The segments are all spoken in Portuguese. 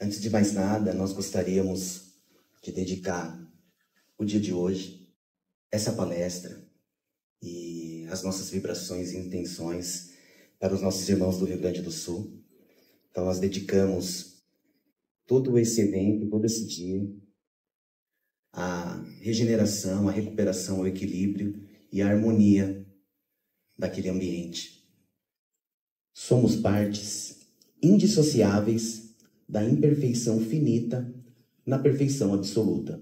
Antes de mais nada, nós gostaríamos de dedicar o dia de hoje, essa palestra e as nossas vibrações e intenções para os nossos irmãos do Rio Grande do Sul. Então nós dedicamos todo esse evento, todo esse dia, à regeneração, à recuperação, ao equilíbrio e à harmonia daquele ambiente. Somos partes indissociáveis da imperfeição finita na perfeição absoluta.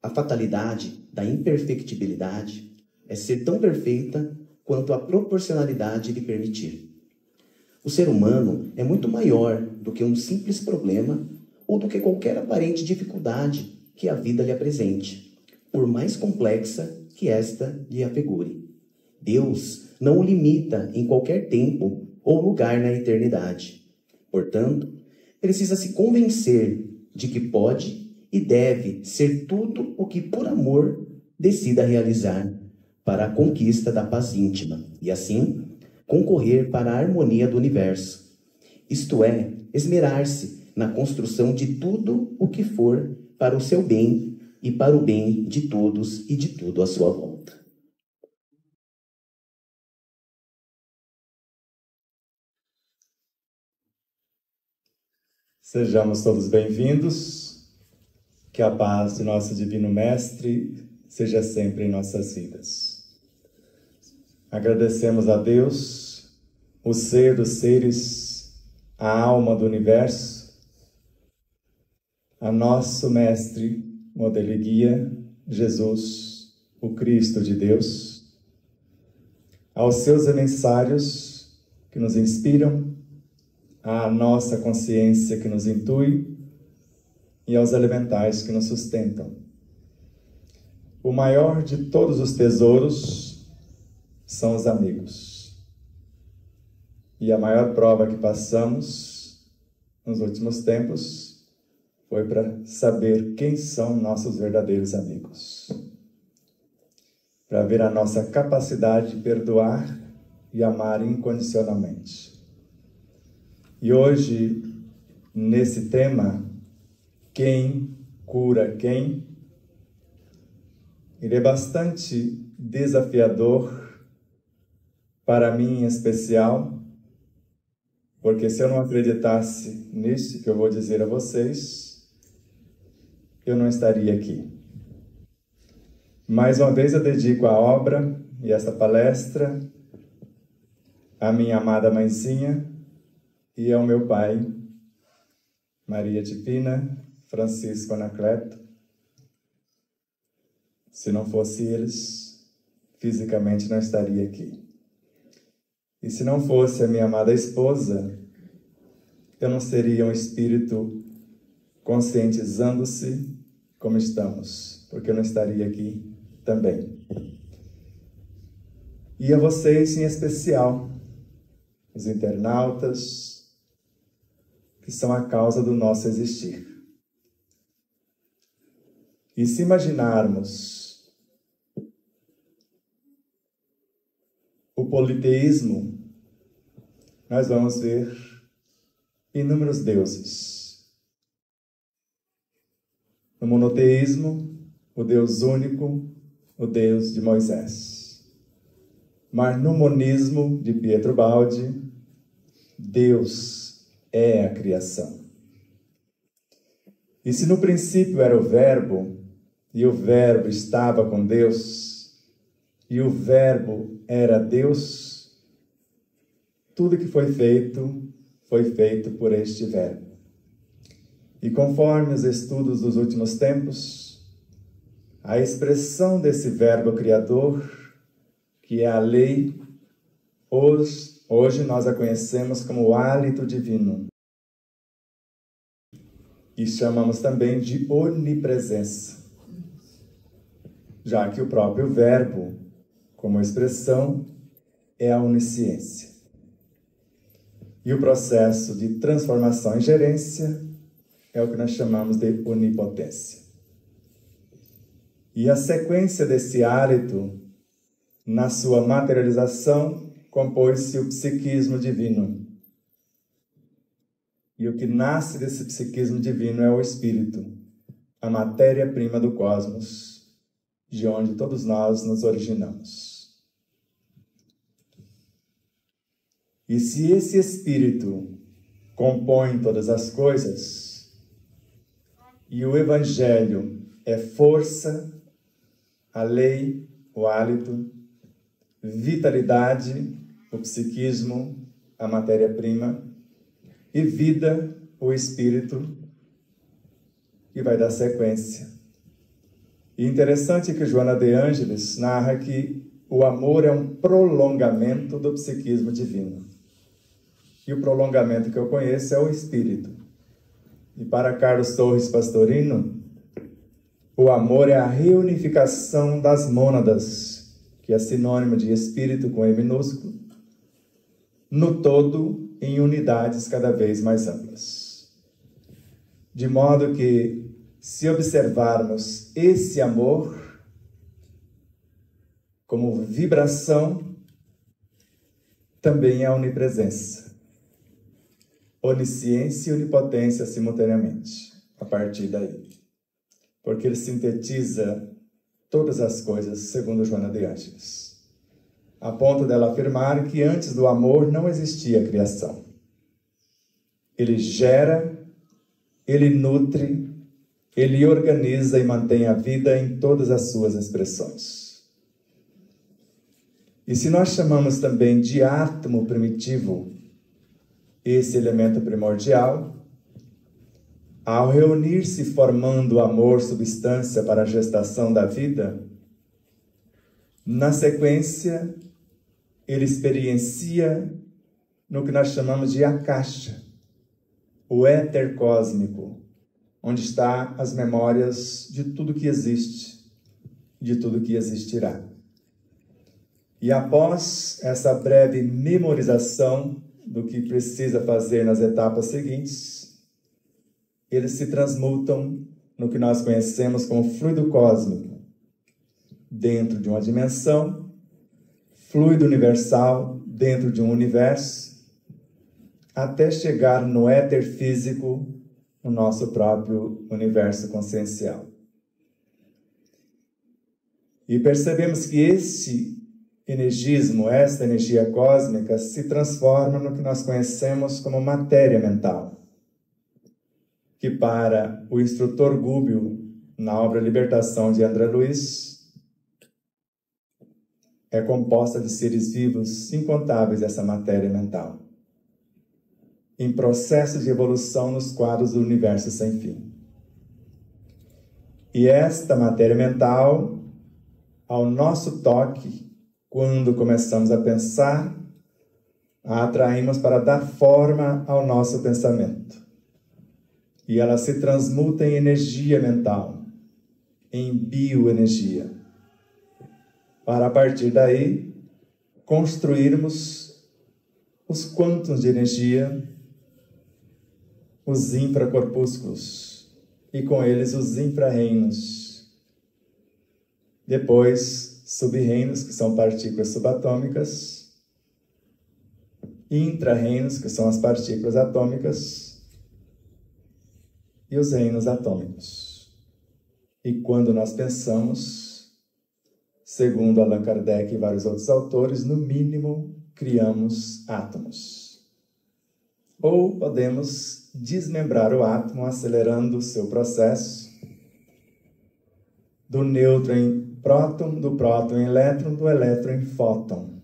A fatalidade da imperfectibilidade é ser tão perfeita quanto a proporcionalidade lhe permitir. O ser humano é muito maior do que um simples problema ou do que qualquer aparente dificuldade que a vida lhe apresente, por mais complexa que esta lhe afigure. Deus não o limita em qualquer tempo ou lugar na eternidade. Portanto, precisa se convencer de que pode e deve ser tudo o que por amor decida realizar para a conquista da paz íntima e, assim, concorrer para a harmonia do universo. Isto é, esmerar-se na construção de tudo o que for para o seu bem e para o bem de todos e de tudo à sua volta. Sejamos todos bem-vindos, que a paz de nosso Divino Mestre seja sempre em nossas vidas. Agradecemos a Deus, o ser dos seres, a alma do universo, a nosso Mestre, modelo e guia, Jesus, o Cristo de Deus, aos seus emissários que nos inspiram, à nossa consciência que nos intui e aos elementais que nos sustentam. O maior de todos os tesouros são os amigos. E a maior prova que passamos nos últimos tempos foi para saber quem são nossos verdadeiros amigos. Para ver a nossa capacidade de perdoar e amar incondicionalmente. E hoje, nesse tema, quem cura quem, ele é bastante desafiador para mim em especial, porque se eu não acreditasse nisso que eu vou dizer a vocês, eu não estaria aqui. Mais uma vez eu dedico a obra e esta palestra à minha amada mãezinha, e ao meu pai, Maria Tipina, Francisco Anacleto. Se não fosse eles, fisicamente não estaria aqui. E se não fosse a minha amada esposa, eu não seria um espírito conscientizando-se como estamos, porque eu não estaria aqui também. E a vocês em especial, os internautas, que são a causa do nosso existir. E se imaginarmos o politeísmo, nós vamos ver inúmeros deuses. No monoteísmo, o Deus único, o Deus de Moisés. Mas no monismo de Pietro Baldi, Deus é a criação. E se no princípio era o Verbo, e o Verbo estava com Deus, e o Verbo era Deus, tudo que foi feito por este Verbo. E conforme os estudos dos últimos tempos, a expressão desse Verbo Criador, que é a lei, hoje nós a conhecemos como o hálito divino. E chamamos também de onipresença, já que o próprio verbo, como expressão, é a onisciência. E o processo de transformação em gerência é o que nós chamamos de onipotência. E a sequência desse hálito, na sua materialização, compôs-se o psiquismo divino. E o que nasce desse psiquismo divino é o espírito, a matéria-prima do cosmos, de onde todos nós nos originamos. E se esse espírito compõe todas as coisas, e o evangelho é força, a lei, o hálito, vitalidade, o psiquismo, a matéria-prima, e vida, o espírito, que vai dar sequência. E interessante que Joana de Ângeles narra que o amor é um prolongamento do psiquismo divino. E o prolongamento que eu conheço é o espírito. E para Carlos Torres Pastorino, o amor é a reunificação das mônadas, que é sinônimo de espírito com E minúsculo, no todo, em unidades cada vez mais amplas. De modo que, se observarmos esse amor como vibração, também é onipresença, onisciência e onipotência simultaneamente, a partir daí. Porque ele sintetiza todas as coisas, segundo Joana de Ângeles, a ponto dela afirmar que antes do amor não existia criação. Ele gera, ele nutre, ele organiza e mantém a vida em todas as suas expressões. E se nós chamamos também de átomo primitivo esse elemento primordial, ao reunir-se formando o amor substância para a gestação da vida, na sequência, ele experiencia no que nós chamamos de akasha, o éter cósmico, onde estão as memórias de tudo que existe, de tudo que existirá. E após essa breve memorização do que precisa fazer nas etapas seguintes, eles se transmutam no que nós conhecemos como fluido cósmico, dentro de uma dimensão, fluido universal dentro de um universo, até chegar no éter físico, no nosso próprio universo consciencial. E percebemos que esse energismo, esta energia cósmica, se transforma no que nós conhecemos como matéria mental, que para o instrutor Gubbio, na obra Libertação de André Luiz, é composta de seres vivos incontáveis, essa matéria mental, em processo de evolução nos quadros do universo sem fim. E esta matéria mental, ao nosso toque, quando começamos a pensar, a atraímos para dar forma ao nosso pensamento. E ela se transmuta em energia mental, em bioenergia, para a partir daí construirmos os quântons de energia, os infracorpúsculos, e com eles os infrarreinos. Depois, subreinos, que são partículas subatômicas, intrarreinos, que são as partículas atômicas, e os reinos atômicos. E quando nós pensamos, segundo Allan Kardec e vários outros autores, no mínimo, criamos átomos. Ou podemos desmembrar o átomo, acelerando o seu processo, do nêutron em próton, do próton em elétron, do elétron em fóton.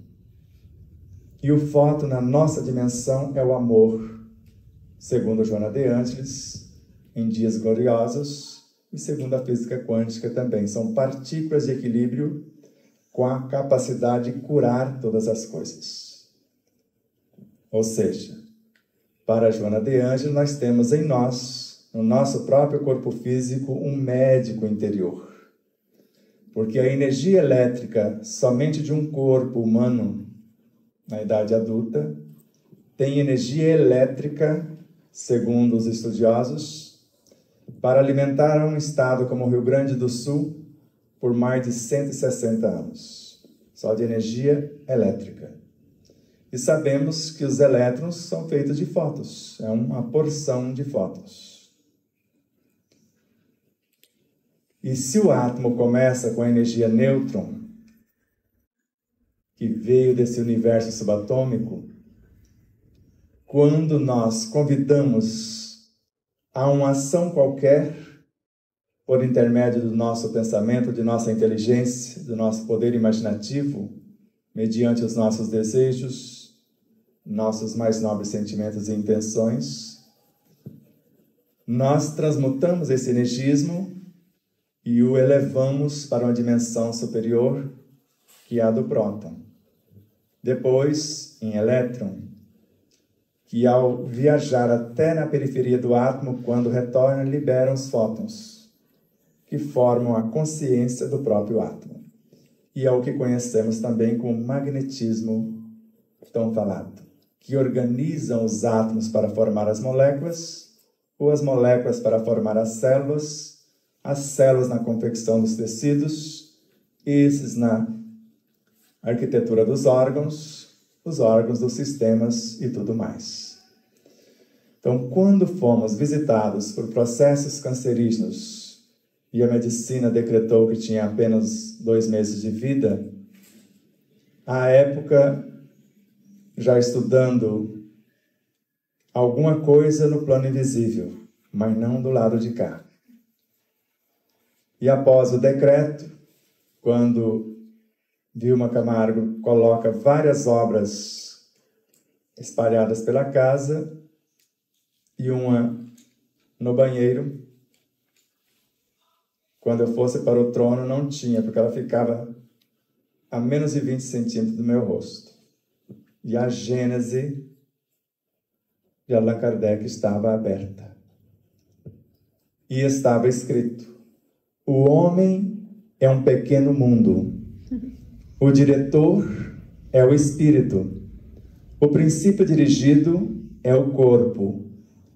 E o fóton, na nossa dimensão, é o amor, segundo Joana de Ângeles, em Dias Gloriosos, e segundo a física quântica também. São partículas de equilíbrio com a capacidade de curar todas as coisas. Ou seja, para Joana de Ângeles, nós temos em nós, no nosso próprio corpo físico, um médico interior. Porque a energia elétrica somente de um corpo humano, na idade adulta, tem energia elétrica, segundo os estudiosos, para alimentar um estado como o Rio Grande do Sul por mais de 160 anos, só de energia elétrica. E sabemos que os elétrons são feitos de fótons, é uma porção de fótons. E se o átomo começa com a energia nêutron, que veio desse universo subatômico, quando nós convidamos a uma ação qualquer, por intermédio do nosso pensamento, de nossa inteligência, do nosso poder imaginativo, mediante os nossos desejos, nossos mais nobres sentimentos e intenções, nós transmutamos esse energismo e o elevamos para uma dimensão superior, que é a do próton. Depois, em elétron, que ao viajar até na periferia do átomo, quando retorna, liberam os fótons, que formam a consciência do próprio átomo. E é o que conhecemos também como magnetismo tão falado, que organizam os átomos para formar as moléculas, ou as moléculas para formar as células na confecção dos tecidos, esses na arquitetura dos órgãos, os órgãos dos sistemas e tudo mais. Então, quando fomos visitados por processos cancerígenos e a medicina decretou que tinha apenas 2 meses de vida, à época, já estudando alguma coisa no plano invisível, mas não do lado de cá. E após o decreto, quando Vilma Camargo coloca várias obras espalhadas pela casa e uma no banheiro, quando eu fosse para o trono não tinha, porque ela ficava a menos de 20 centímetros do meu rosto. E a Gênese de Allan Kardec estava aberta. E estava escrito: o homem é um pequeno mundo. O diretor é o espírito. O princípio dirigido é o corpo,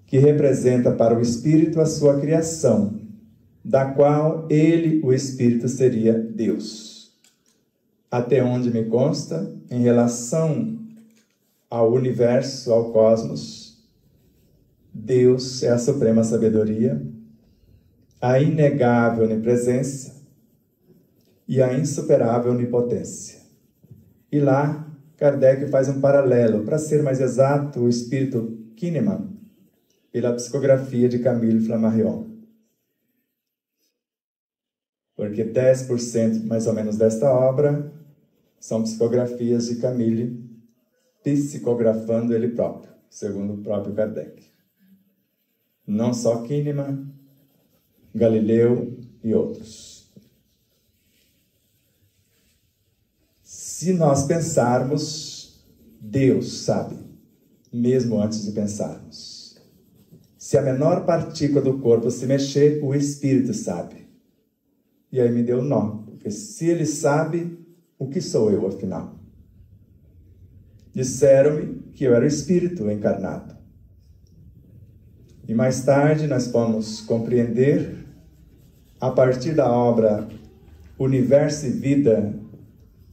que representa para o espírito a sua criação, da qual ele, o espírito, seria Deus. Até onde me consta, em relação ao universo, ao cosmos, Deus é a suprema sabedoria, a inegável onipresença e a insuperável onipotência. E lá, Kardec faz um paralelo, para ser mais exato, o espírito Kahneman, pela psicografia de Camille Flammarion. Porque 10% mais ou menos desta obra são psicografias de Camille, psicografando ele próprio, segundo o próprio Kardec. Não só Kahneman, Galileu e outros. Se nós pensarmos, Deus sabe, mesmo antes de pensarmos. Se a menor partícula do corpo se mexer, o Espírito sabe. E aí me deu um nó, porque se ele sabe, o que sou eu, afinal? Disseram-me que eu era o Espírito encarnado. E mais tarde nós vamos compreender, a partir da obra Universo e Vida,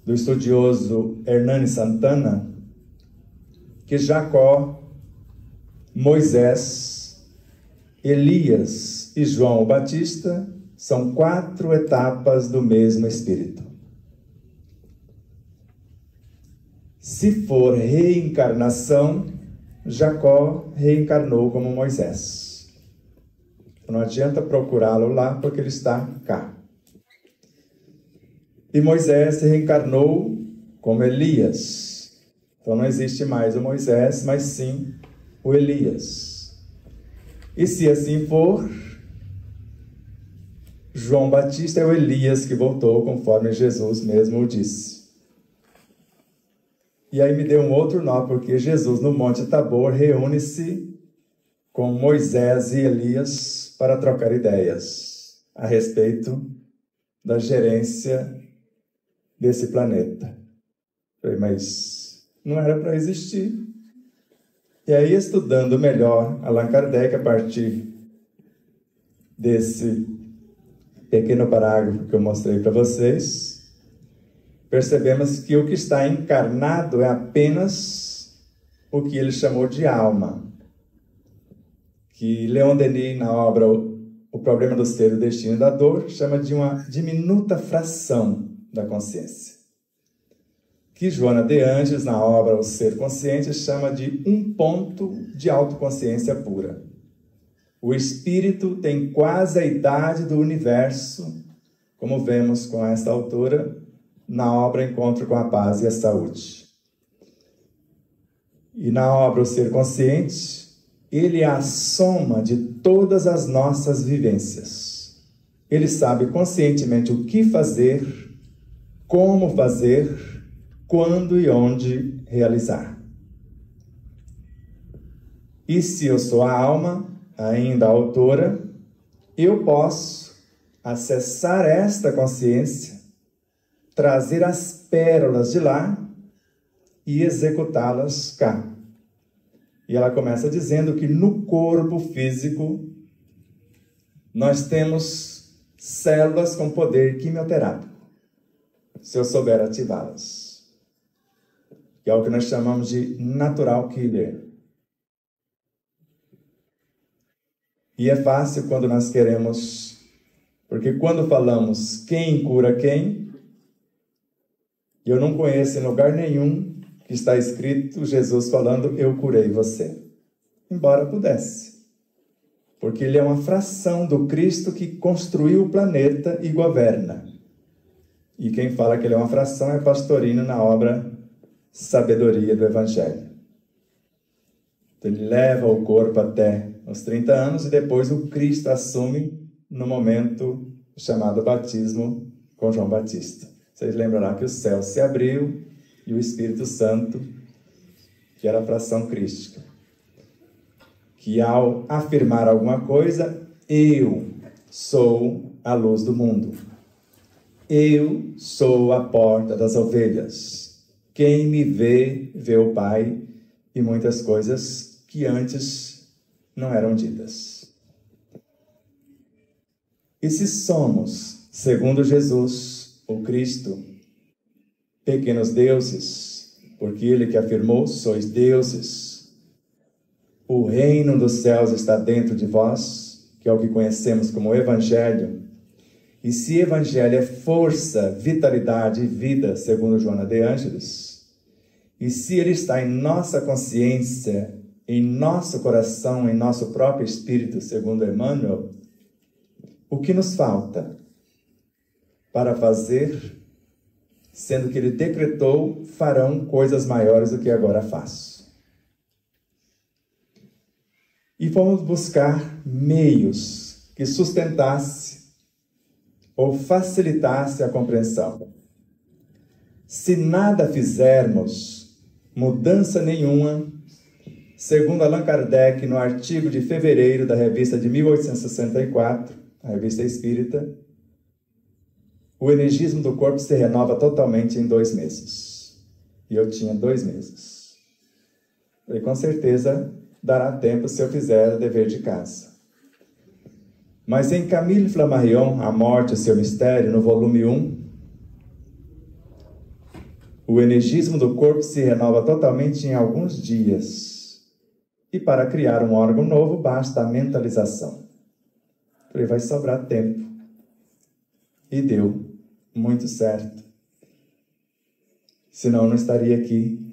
do estudioso Hernani Santana, que Jacó, Moisés, Elias e João o Batista são 4 etapas do mesmo Espírito. Se for reencarnação, Jacó reencarnou como Moisés. Não adianta procurá-lo lá, porque ele está cá. E Moisés reencarnou como Elias. Então não existe mais o Moisés, mas sim o Elias. E se assim for, João Batista é o Elias que voltou, conforme Jesus mesmo o disse. E aí me deu um outro nó, porque Jesus no Monte Tabor reúne-se com Moisés e Elias para trocar ideias a respeito da gerência desse planeta. Falei, mas não era para existir. E aí, estudando melhor Allan Kardec, a partir desse pequeno parágrafo que eu mostrei para vocês, percebemos que o que está encarnado é apenas o que ele chamou de alma, que Leon Denis, na obra O Problema do Ser, o Destino da Dor, chama de uma diminuta fração da consciência, que Joana de Ângeles, na obra O Ser Consciente, chama de um ponto de autoconsciência pura. O espírito tem quase a idade do universo, como vemos com essa autora na obra Encontro com a Paz e a Saúde. E na obra O Ser Consciente, ele é a soma de todas as nossas vivências. Ele sabe conscientemente o que fazer, como fazer, quando e onde realizar. E se eu sou a alma, ainda a autora, eu posso acessar esta consciência, trazer as pérolas de lá e executá-las cá. E ela começa dizendo que no corpo físico nós temos células com poder quimioterápico, se eu souber ativá-las, que é o que nós chamamos de natural killer. E é fácil quando nós queremos, porque quando falamos quem cura quem, eu não conheço em lugar nenhum que está escrito Jesus falando, eu curei você. Embora pudesse. Porque ele é uma fração do Cristo que construiu o planeta e governa. E quem fala que ele é uma fração é Pastorino na obra Sabedoria do Evangelho. Então, ele leva o corpo até os 30 anos e depois o Cristo assume no momento chamado batismo com João Batista. Vocês lembram lá que o céu se abriu e o Espírito Santo, que era a fração crística, que ao afirmar alguma coisa, eu sou a luz do mundo. Eu sou a porta das ovelhas. Quem me vê, vê o Pai, e muitas coisas que antes não eram ditas. E se somos, segundo Jesus, o Cristo, pequenos deuses, porque ele que afirmou, sois deuses, o reino dos céus está dentro de vós, que é o que conhecemos como Evangelho. E se Evangelho é força, vitalidade e vida, segundo Joana de Ângeles, e se ele está em nossa consciência, em nosso coração, em nosso próprio espírito, segundo Emmanuel, o que nos falta para fazer, sendo que ele decretou, farão coisas maiores do que agora faço. E fomos buscar meios que sustentasse ou facilitasse a compreensão. Se nada fizermos, mudança nenhuma, segundo Allan Kardec, no artigo de fevereiro da revista de 1864, a Revista Espírita, o energismo do corpo se renova totalmente em 2 meses. E eu tinha 2 meses. E com certeza dará tempo se eu fizer o dever de casa. Mas em Camille Flammarion, A Morte e Seu Mistério, no volume 1, o energismo do corpo se renova totalmente em alguns dias. E para criar um órgão novo, basta a mentalização. Falei, vai sobrar tempo. E deu muito certo. Senão eu não estaria aqui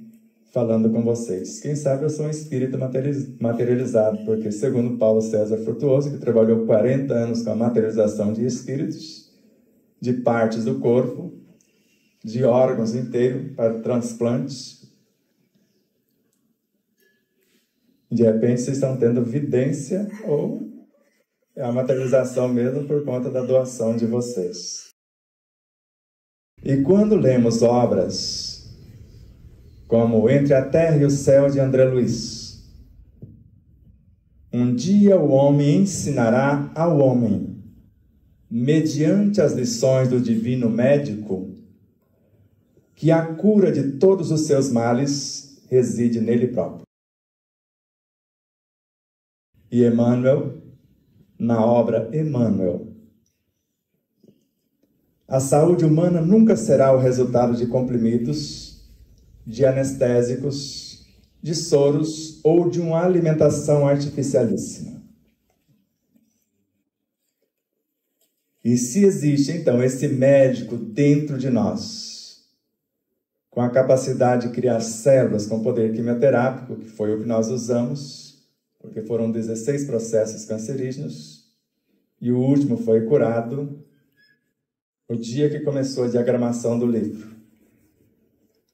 falando com vocês. Quem sabe eu sou um espírito materializado, porque segundo Paulo César Frutuoso, que trabalhou 40 anos com a materialização de espíritos, de partes do corpo, de órgãos inteiros para transplantes, de repente vocês estão tendo evidência ou é a materialização mesmo por conta da doação de vocês. E quando lemos obras como Entre a Terra e o Céu, de André Luiz, um dia o homem ensinará ao homem, mediante as lições do divino médico, que a cura de todos os seus males reside nele próprio. E Emmanuel, na obra Emmanuel, a saúde humana nunca será o resultado de comprimidos, de anestésicos, de soros ou de uma alimentação artificialíssima. E se existe, então, esse médico dentro de nós, com a capacidade de criar células com poder quimioterápico, que foi o que nós usamos, porque foram 16 processos cancerígenos, e o último foi curado o dia que começou a diagramação do livro,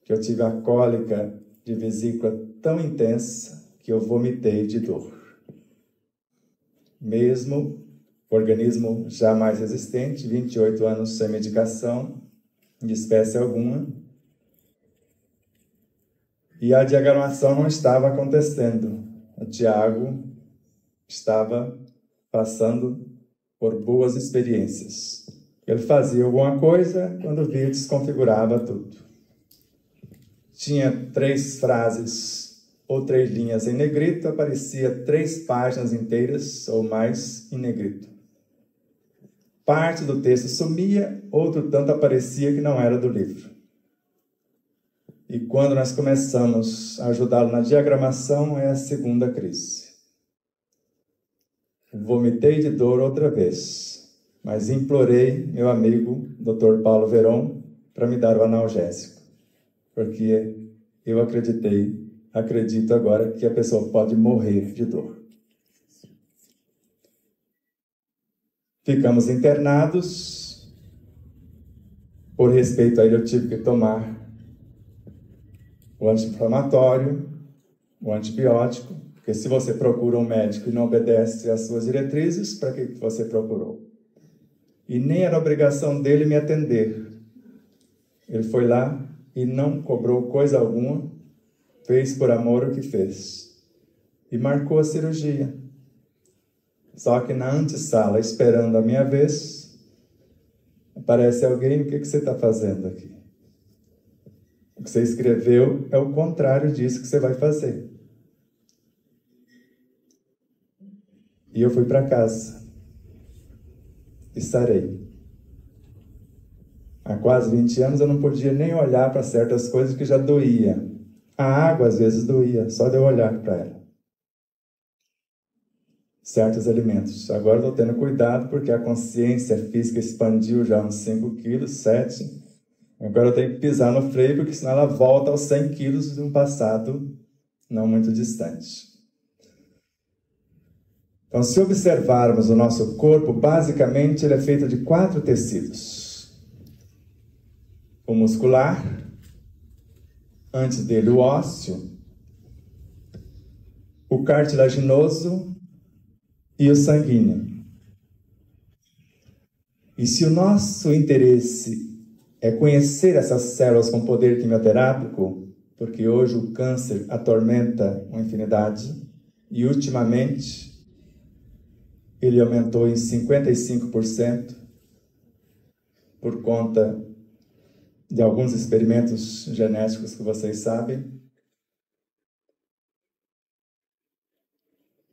que eu tive a cólica de vesícula tão intensa que eu vomitei de dor. Mesmo organismo já mais resistente, 28 anos sem medicação, de espécie alguma, e a diagramação não estava acontecendo. O Tiago estava passando por boas experiências. Ele fazia alguma coisa, quando via, desconfigurava tudo. Tinha 3 frases ou 3 linhas em negrito, aparecia 3 páginas inteiras ou mais em negrito. Parte do texto sumia, outro tanto aparecia que não era do livro. E quando nós começamos a ajudá-lo na diagramação, é a segunda crise. Vomitei de dor outra vez, mas implorei meu amigo, Dr. Paulo Veron, para me dar o analgésico. Porque eu acredito agora que a pessoa pode morrer de dor. Ficamos internados. Por respeito a ele, eu tive que tomar o anti-inflamatório, o antibiótico, porque se você procura um médico e não obedece às suas diretrizes, para que você procurou? E nem era obrigação dele me atender. Ele foi lá e não cobrou coisa alguma, fez por amor o que fez. E marcou a cirurgia. Só que na antessala, esperando a minha vez, aparece alguém: o que você está fazendo aqui? O que você escreveu é o contrário disso que você vai fazer. E eu fui para casa. E sarei. Há quase 20 anos eu não podia nem olhar para certas coisas que já doía. A água às vezes doía, só de eu olhar para ela. Certos alimentos. Agora estou tendo cuidado porque a consciência física expandiu já uns 5 quilos, 7. Agora eu tenho que pisar no freio, porque senão ela volta aos 100 quilos de um passado não muito distante. Então, se observarmos o nosso corpo, basicamente ele é feito de 4 tecidos. O muscular, antes dele o ósseo, o cartilaginoso e o sanguíneo. E se o nosso interesse é conhecer essas células com poder quimioterápico, porque hoje o câncer atormenta uma infinidade, e ultimamente ele aumentou em 55% por conta de alguns experimentos genéticos que vocês sabem.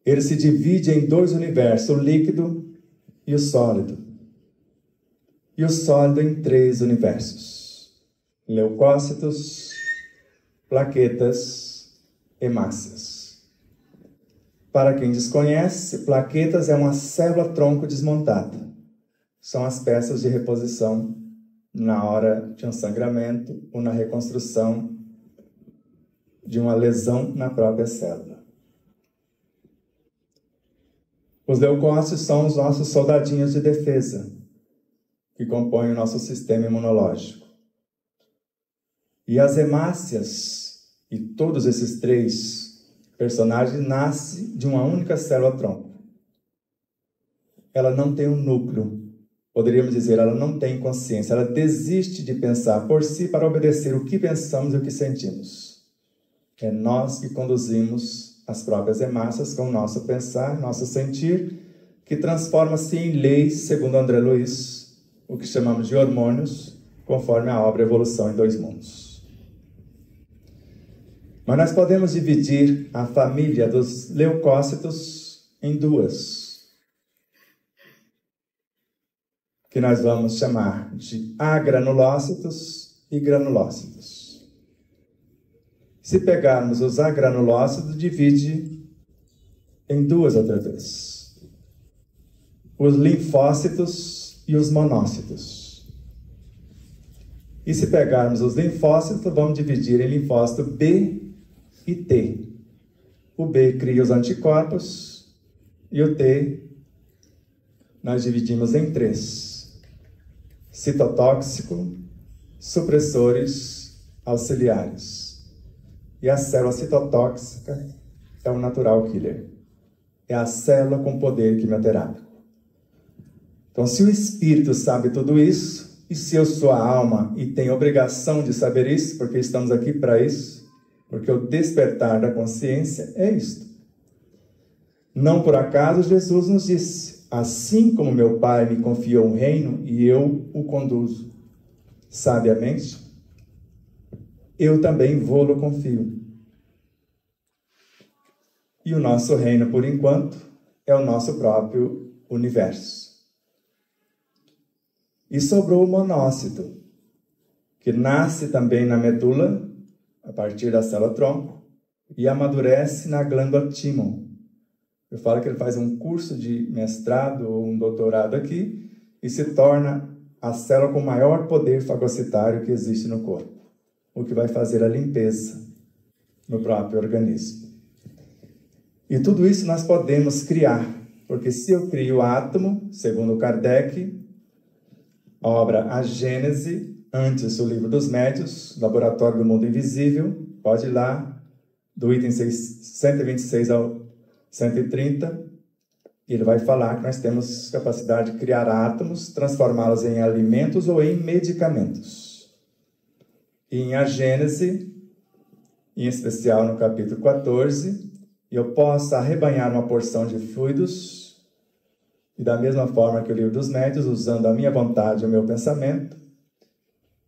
Ele se divide em 2 universos, o líquido e o sólido. E o sólido em 3 universos: leucócitos, plaquetas, hemácias. Para quem desconhece, plaquetas é uma célula-tronco desmontada. São as peças de reposição na hora de um sangramento ou na reconstrução de uma lesão na própria célula. Os leucócitos são os nossos soldadinhos de defesa, que compõem o nosso sistema imunológico. E as hemácias, e todos esses 3 personagens, nascem de uma única célula-tronco. Ela não tem um núcleo, poderíamos dizer, ela não tem consciência, ela desiste de pensar por si para obedecer o que pensamos e o que sentimos. É nós que conduzimos as próprias hemácias com o nosso pensar, nosso sentir, que transforma-se em leis, segundo André Luiz, o que chamamos de hormônios, conforme a obra Evolução em 2 Mundos. Mas nós podemos dividir a família dos leucócitos em 2, que nós vamos chamar de agranulócitos e granulócitos. Se pegarmos os agranulócitos, divide em duas outra vez. Os linfócitos e os monócitos. E se pegarmos os linfócitos, vamos dividir em linfócito B e T. O B cria os anticorpos e o T nós dividimos em 3. Citotóxico, supressores, auxiliares. E a célula citotóxica é o natural killer. É a célula com poder quimioterápico. Então, se o espírito sabe tudo isso, e se eu sou a alma e tenho obrigação de saber isso, porque estamos aqui para isso, porque o despertar da consciência é isto. Não por acaso Jesus nos disse: assim como meu Pai me confiou um reino e eu o conduzo sabiamente, eu também vou-lo confio. E o nosso reino, por enquanto, é o nosso próprio universo. E sobrou o monócito, que nasce também na medula, a partir da célula-tronco, e amadurece na glândula tímon. Eu falo que ele faz um curso de mestrado ou um doutorado aqui e se torna a célula com maior poder fagocitário que existe no corpo, o que vai fazer a limpeza no próprio organismo. E tudo isso nós podemos criar, porque se eu crio o átomo, segundo Kardec, obra A Gênese, antes o Livro dos Médios, Laboratório do Mundo Invisível, pode ir lá, do item 126 ao 130, ele vai falar que nós temos capacidade de criar átomos, transformá-los em alimentos ou em medicamentos. E em A Gênese, em especial no capítulo 14, eu posso arrebanhar uma porção de fluidos e da mesma forma que o Livro dos Médios, usando a minha vontade e o meu pensamento,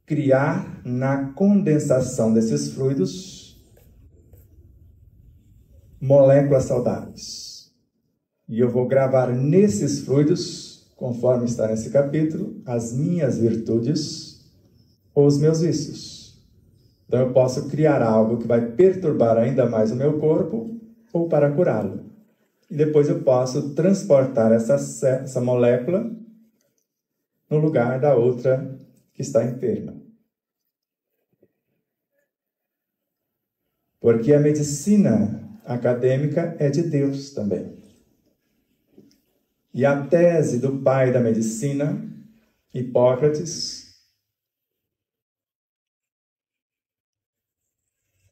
criar na condensação desses fluidos moléculas saudáveis. E eu vou gravar nesses fluidos, conforme está nesse capítulo, as minhas virtudes ou os meus vícios. Então eu posso criar algo que vai perturbar ainda mais o meu corpo ou para curá-lo. E depois eu posso transportar essa molécula no lugar da outra que está enferma. Porque a medicina acadêmica é de Deus também. E a tese do pai da medicina, Hipócrates: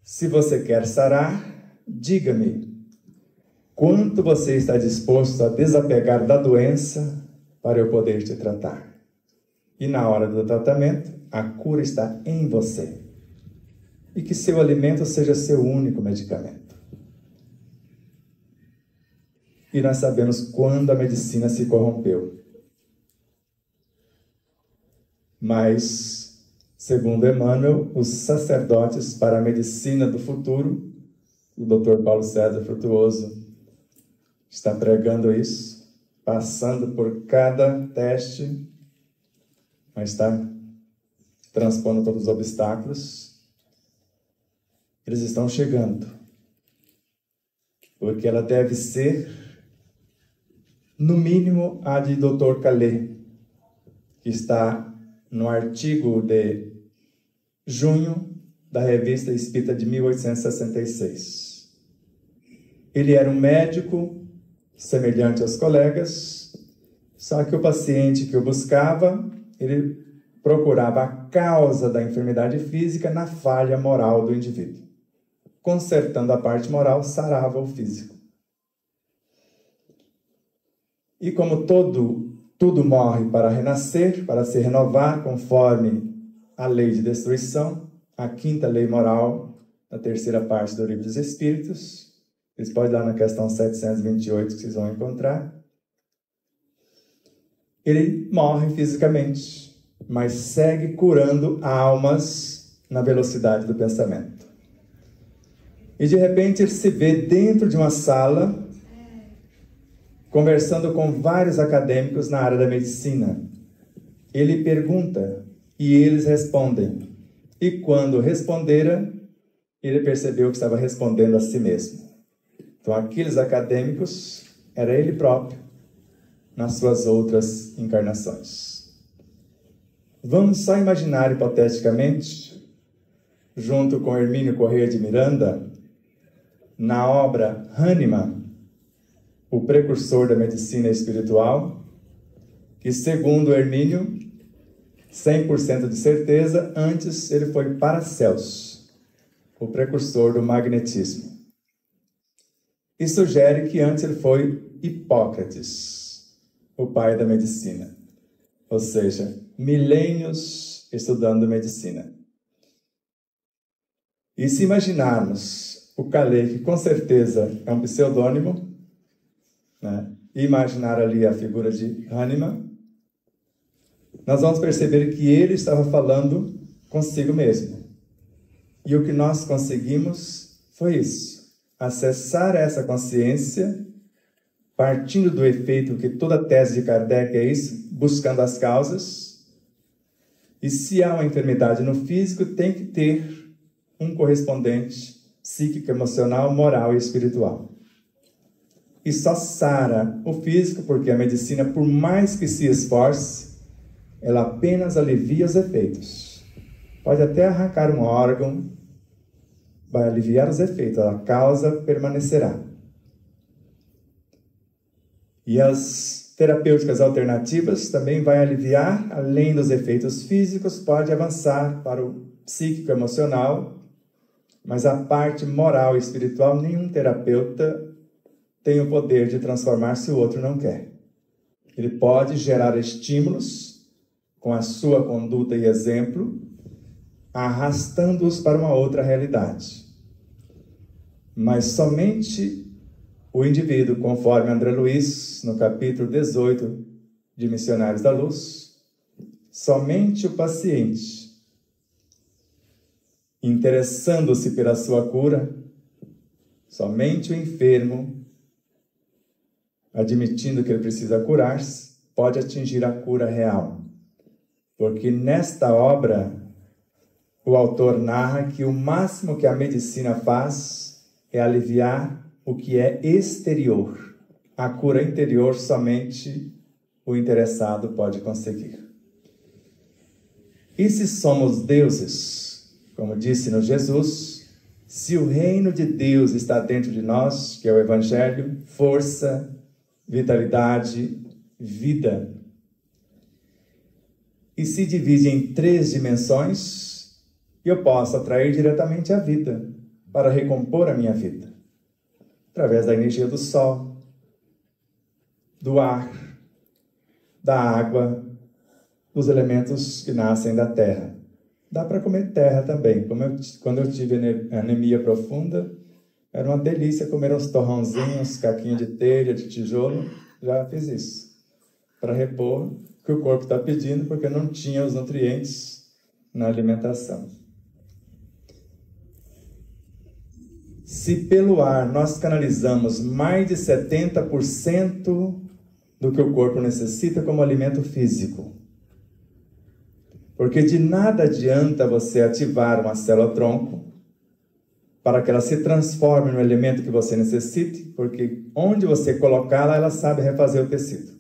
se você quer sarar, diga-me quanto você está disposto a desapegar da doença para eu poder te tratar. E na hora do tratamento, a cura está em você. E que seu alimento seja seu único medicamento. E nós sabemos quando a medicina se corrompeu. Mas, segundo Emmanuel, os sacerdotes para a medicina do futuro, o Dr. Paulo César Frutuoso está pregando isso, passando por cada teste, mas está transpondo todos os obstáculos. Eles estão chegando, porque ela deve ser, no mínimo, a de Dr. Calais, que está no artigo de junho da Revista Espírita de 1866. Ele era um médico semelhante aos colegas, só que o paciente que o buscava, ele procurava a causa da enfermidade física na falha moral do indivíduo. Consertando a parte moral, sarava o físico. E como tudo morre para renascer, para se renovar, conforme a lei de destruição, a quinta lei moral, na terceira parte do Livro dos Espíritos, vocês podem ir lá na questão 728 que vocês vão encontrar. Ele morre fisicamente, mas segue curando almas na velocidade do pensamento. E de repente ele se vê dentro de uma sala, conversando com vários acadêmicos na área da medicina. Ele pergunta e eles respondem. E quando respondera, ele percebeu que estava respondendo a si mesmo. Então, aqueles acadêmicos, era ele próprio, nas suas outras encarnações. Vamos só imaginar hipoteticamente, junto com Hermínio Corrêa de Miranda, na obra Hahnemann, o precursor da medicina espiritual, que segundo Hermínio, 100% de certeza, antes ele foi Paracelso, o precursor do magnetismo. E sugere que antes ele foi Hipócrates, o pai da medicina. Ou seja, milênios estudando medicina. E se imaginarmos o Calais, que com certeza é um pseudônimo, né? E imaginar ali a figura de Hahnemann, nós vamos perceber que ele estava falando consigo mesmo. E o que nós conseguimos foi isso: acessar essa consciência, partindo do efeito que toda a tese de Kardec é isso, buscando as causas. E se há uma enfermidade no físico, tem que ter um correspondente psíquico, emocional, moral e espiritual. E só sara o físico porque a medicina, por mais que se esforce, ela apenas alivia os efeitos. Pode até arrancar um órgão, vai aliviar os efeitos, a causa permanecerá. E as terapêuticas alternativas também vai aliviar, além dos efeitos físicos, pode avançar para o psíquico emocional, mas a parte moral e espiritual, nenhum terapeuta tem o poder de transformar se o outro não quer. Ele pode gerar estímulos com a sua conduta e exemplo, arrastando-os para uma outra realidade. Mas somente o indivíduo, conforme André Luiz, no capítulo 18 de Missionários da Luz, somente o paciente, interessando-se pela sua cura, somente o enfermo, admitindo que ele precisa curar-se, pode atingir a cura real. Porque nesta obra, o autor narra que o máximo que a medicina faz é aliviar o que é exterior. A cura interior somente o interessado pode conseguir. E se somos deuses, como disse-nos Jesus, se o reino de Deus está dentro de nós, que é o Evangelho, força, vitalidade, vida. E se divide em 3 dimensões, eu posso atrair diretamente a vida, para recompor a minha vida. Através da energia do sol, do ar, da água, dos elementos que nascem da terra. Dá para comer terra também. Quando eu tive anemia profunda, era uma delícia comer uns torrãozinhos, caquinho de telha, de tijolo. Já fiz isso, para repor o que o corpo está pedindo, porque não tinha os nutrientes na alimentação. Se pelo ar nós canalizamos mais de 70% do que o corpo necessita como alimento físico, porque de nada adianta você ativar uma célula-tronco para que ela se transforme no elemento que você necessite, porque onde você colocá-la, ela sabe refazer o tecido.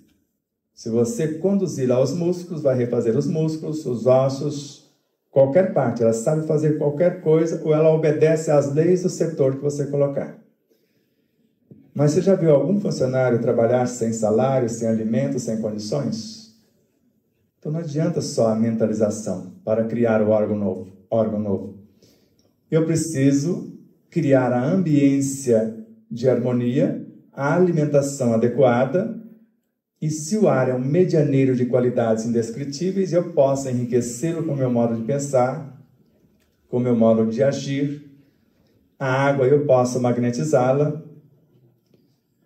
Se você conduzi-la aos músculos, vai refazer os músculos, os ossos, qualquer parte. Ela sabe fazer qualquer coisa ou ela obedece às leis do setor que você colocar. Mas você já viu algum funcionário trabalhar sem salário, sem alimento, sem condições? Então não adianta só a mentalização para criar o órgão novo. Eu preciso criar a ambiência de harmonia, a alimentação adequada, e se o ar é um medianeiro de qualidades indescritíveis, eu posso enriquecê-lo com o meu modo de pensar, com o meu modo de agir. A água eu posso magnetizá-la,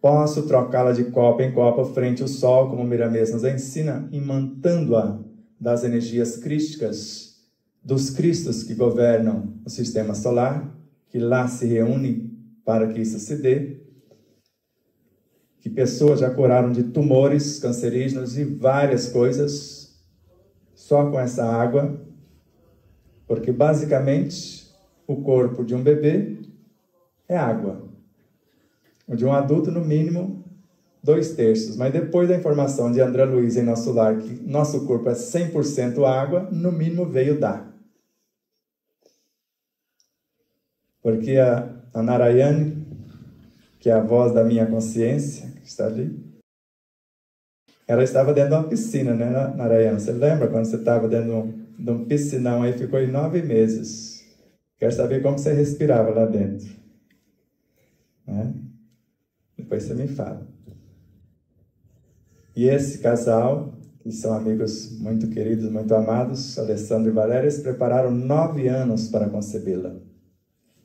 posso trocá-la de copa em copa frente ao sol, como Miramês nos ensina, imantando-a das energias crísticas dos cristos que governam o sistema solar, que lá se reúnem para que isso se dê, que pessoas já curaram de tumores cancerígenos e várias coisas só com essa água, porque basicamente o corpo de um bebê é água. O de um adulto, no mínimo, 2/3. Mas depois da informação de André Luiz em nosso lar, que nosso corpo é 100% água, no mínimo veio dar. Porque a Narayane, que é a voz da minha consciência, que está ali, ela estava dentro de uma piscina, né, Narayane? Você lembra quando você estava dentro de um piscinão aí, ficou em 9 meses? Quero saber como você respirava lá dentro. Né? Depois você me fala. E esse casal, que são amigos muito queridos, muito amados, Alessandro e Valéria, eles prepararam 9 anos para concebê-la.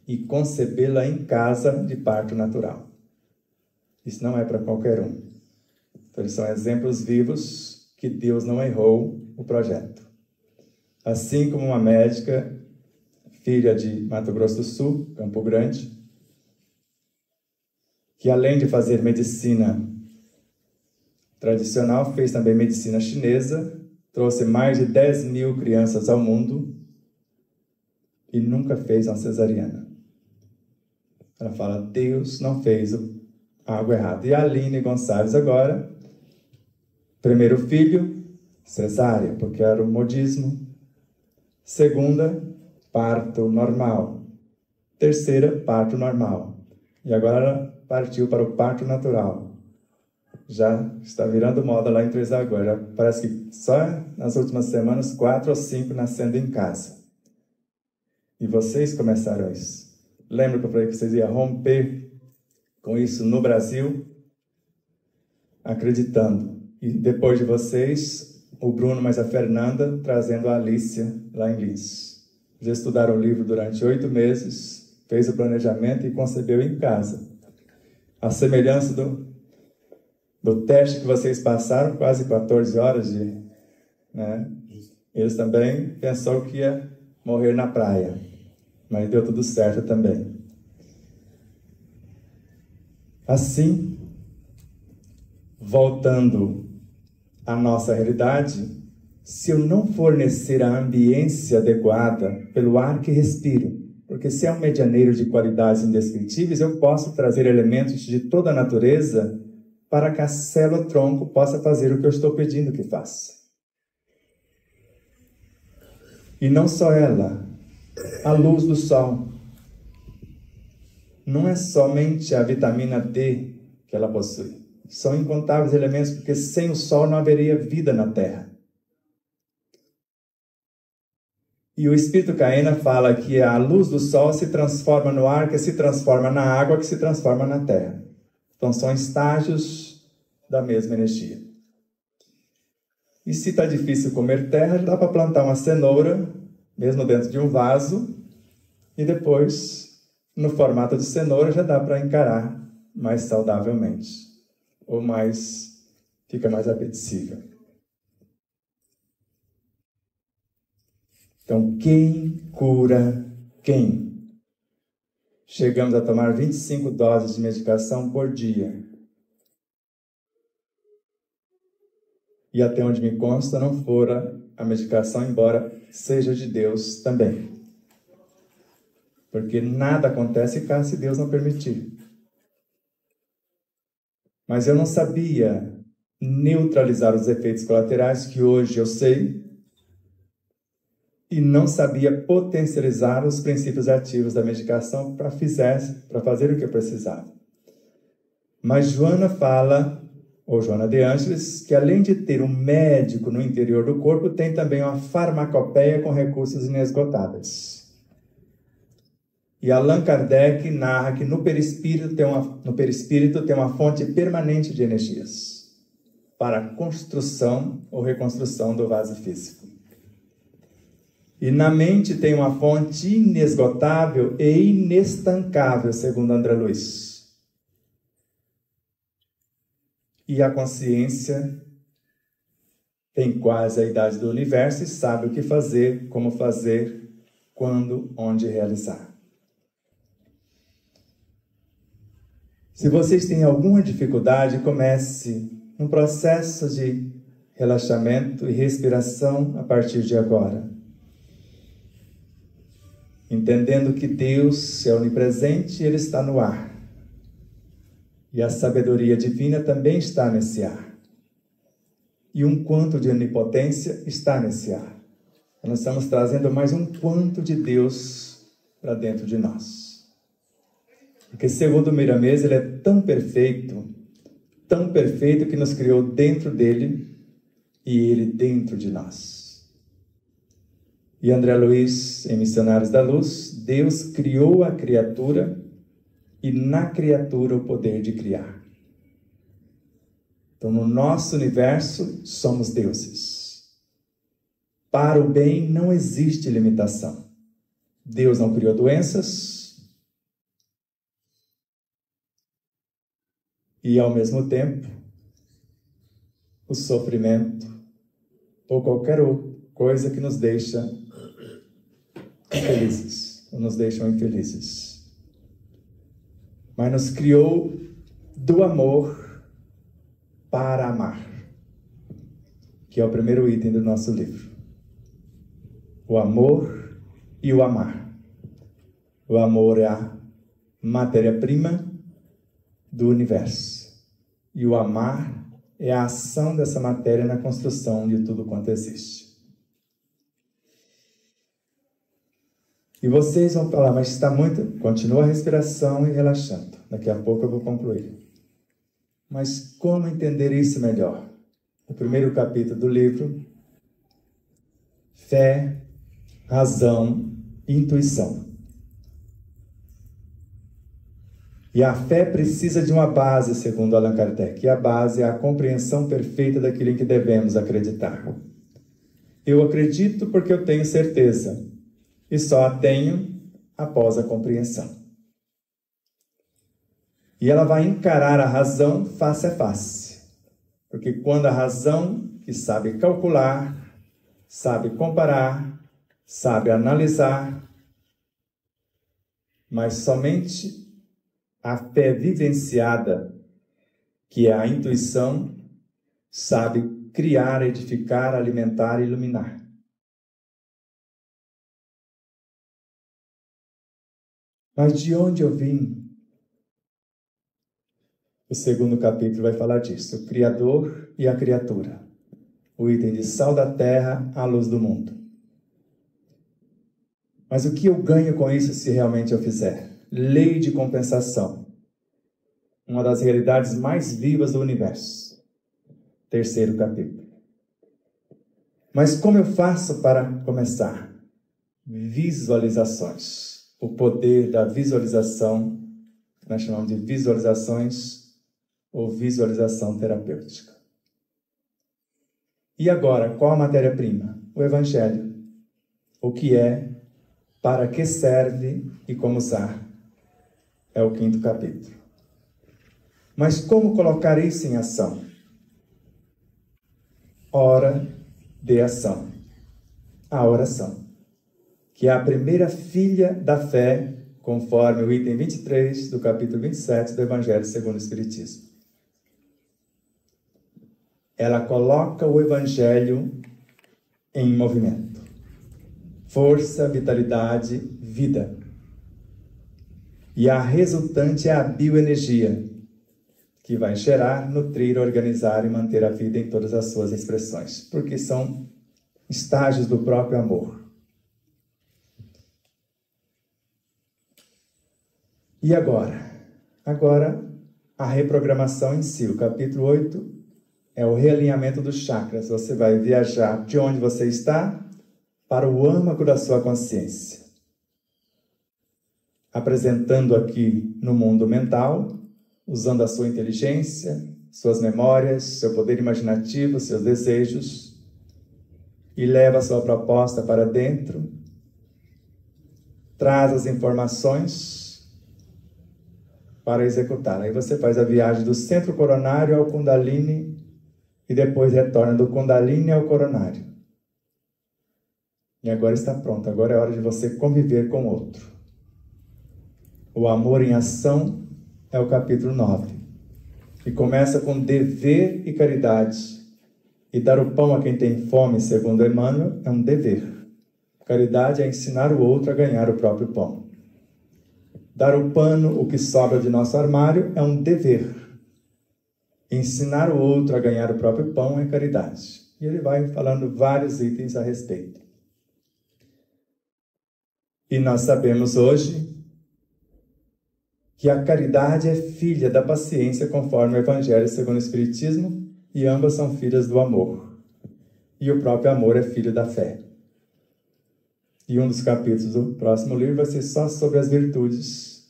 E concebê-la em casa de parto natural. Isso não é para qualquer um. Então, eles são exemplos vivos que Deus não errou o projeto. Assim como uma médica, filha de Mato Grosso do Sul, Campo Grande, que além de fazer medicina tradicional, fez também medicina chinesa, trouxe mais de 10.000 crianças ao mundo e nunca fez uma cesariana. Ela fala, Deus não fez algo errado. E a Aline Gonçalves agora, primeiro filho, cesárea, porque era o modismo. Segunda, parto normal. Terceira, parto normal. E agora ela partiu para o parto natural. Já está virando moda lá em Três Lagoas. Já parece que só nas últimas semanas 4 ou 5 nascendo em casa. E vocês começaram isso. Lembra que eu falei que vocês iam romper com isso no Brasil? Acreditando. E depois de vocês, o Bruno mais a Fernanda trazendo a Alicia lá em Lins. Eles estudaram o livro durante 8 meses, fez o planejamento e concebeu em casa. A semelhança do teste que vocês passaram, quase 14 horas de... Né? Eles também pensaram que ia morrer na praia. Mas deu tudo certo também. Assim, voltando à nossa realidade, se eu não fornecer a ambiência adequada pelo ar que respiro, porque se é um medianeiro de qualidades indescritíveis, eu posso trazer elementos de toda a natureza para que a célula-tronco possa fazer o que eu estou pedindo que faça. E não só ela, a luz do sol. Não é somente a vitamina D que ela possui. São incontáveis elementos, porque sem o sol não haveria vida na Terra. E o Espírito Caena fala que a luz do sol se transforma no ar, que se transforma na água, que se transforma na Terra. Então são estágios da mesma energia. E se está difícil comer terra, dá para plantar uma cenoura, mesmo dentro de um vaso, e depois, no formato de cenoura, já dá para encarar mais saudavelmente. Ou fica mais apetecível. Então, quem cura quem? Chegamos a tomar 25 doses de medicação por dia. E até onde me consta, não fora a medicação, embora seja de Deus também. Porque nada acontece cá se Deus não permitir. Mas eu não sabia neutralizar os efeitos colaterais, que hoje eu sei, e não sabia potencializar os princípios ativos da medicação para fazer o que eu precisava. Mas Joana fala, ou Joana de Ângeles, que além de ter um médico no interior do corpo, tem também uma farmacopeia com recursos inesgotáveis. E Allan Kardec narra que no perispírito tem uma fonte permanente de energias para a construção ou reconstrução do vaso físico. E na mente tem uma fonte inesgotável e inestancável, segundo André Luiz. E a consciência tem quase a idade do universo e sabe o que fazer, como fazer, quando, onde realizar. Se vocês têm alguma dificuldade, comece um processo de relaxamento e respiração a partir de agora. entendendo que Deus é onipresente e Ele está no ar. E a sabedoria divina também está nesse ar. E um quanto de onipotência está nesse ar. Nós estamos trazendo mais um quanto de Deus para dentro de nós. Porque segundo Miramês, Ele é tão perfeito que nos criou dentro dele e Ele dentro de nós. E André Luiz, em Missionários da Luz, Deus criou a criatura e na criatura o poder de criar. Então, no nosso universo, somos deuses. Para o bem não existe limitação. Deus não criou doenças e, ao mesmo tempo, o sofrimento ou qualquer coisa que nos deixa infelizes, ou nos deixam infelizes. Mas nos criou do amor para amar, que é o primeiro item do nosso livro. O amor e o amar. O amor é a matéria-prima do universo. E o amar é a ação dessa matéria na construção de tudo quanto existe. E vocês vão falar, mas está muito... Continua a respiração e relaxando. Daqui a pouco eu vou concluir. Mas como entender isso melhor? O primeiro capítulo do livro, fé, razão e intuição. E a fé precisa de uma base, segundo Allan Kardec. E a base é a compreensão perfeita daquilo em que devemos acreditar. Eu acredito porque eu tenho certeza. E só a tenho após a compreensão. E ela vai encarar a razão face a face. Porque quando a razão, que sabe calcular, sabe comparar, sabe analisar, mas somente a fé vivenciada, que é a intuição, sabe criar, edificar, alimentar e iluminar. Mas de onde eu vim? O segundo capítulo vai falar disso. O Criador e a criatura. O item de sal da terra, a luz do mundo. Mas o que eu ganho com isso se realmente eu fizer? Lei de compensação. Uma das realidades mais vivas do universo. Terceiro capítulo. Mas como eu faço para começar? Visualizações. O poder da visualização, que nós chamamos de visualizações ou visualização terapêutica. E agora, qual a matéria-prima? O Evangelho. O que é, para que serve e como usar. É o quinto capítulo. Mas como colocar isso em ação? Hora de ação. A oração. Que é a primeira filha da fé, conforme o item 23 do capítulo 27 do Evangelho segundo o Espiritismo. Ela coloca o Evangelho em movimento. Força, vitalidade, vida. E a resultante é a bioenergia, que vai gerar, nutrir, organizar e manter a vida em todas as suas expressões, porque são estágios do próprio amor. E agora? Agora, a reprogramação em si. O capítulo 8 é o realinhamento dos chakras. Você vai viajar de onde você está para o âmago da sua consciência. Apresentando aqui no mundo mental, usando a sua inteligência, suas memórias, seu poder imaginativo, seus desejos, e leva a sua proposta para dentro, traz as informações para executar. Aí você faz a viagem do centro coronário ao Kundalini e depois retorna do Kundalini ao coronário. E agora está pronto. Agora é hora de você conviver com o outro. O amor em ação é o capítulo 9. E começa com dever e caridade. E dar o pão a quem tem fome, segundo Emmanuel, é um dever. Caridade é ensinar o outro a ganhar o próprio pão. Dar o pano, o que sobra de nosso armário, é um dever. Ensinar o outro a ganhar o próprio pão é caridade. E ele vai falando vários itens a respeito. E nós sabemos hoje que a caridade é filha da paciência, conforme o Evangelho segundo o Espiritismo, e ambas são filhas do amor. E o próprio amor é filho da fé. E um dos capítulos do próximo livro vai ser só sobre as virtudes,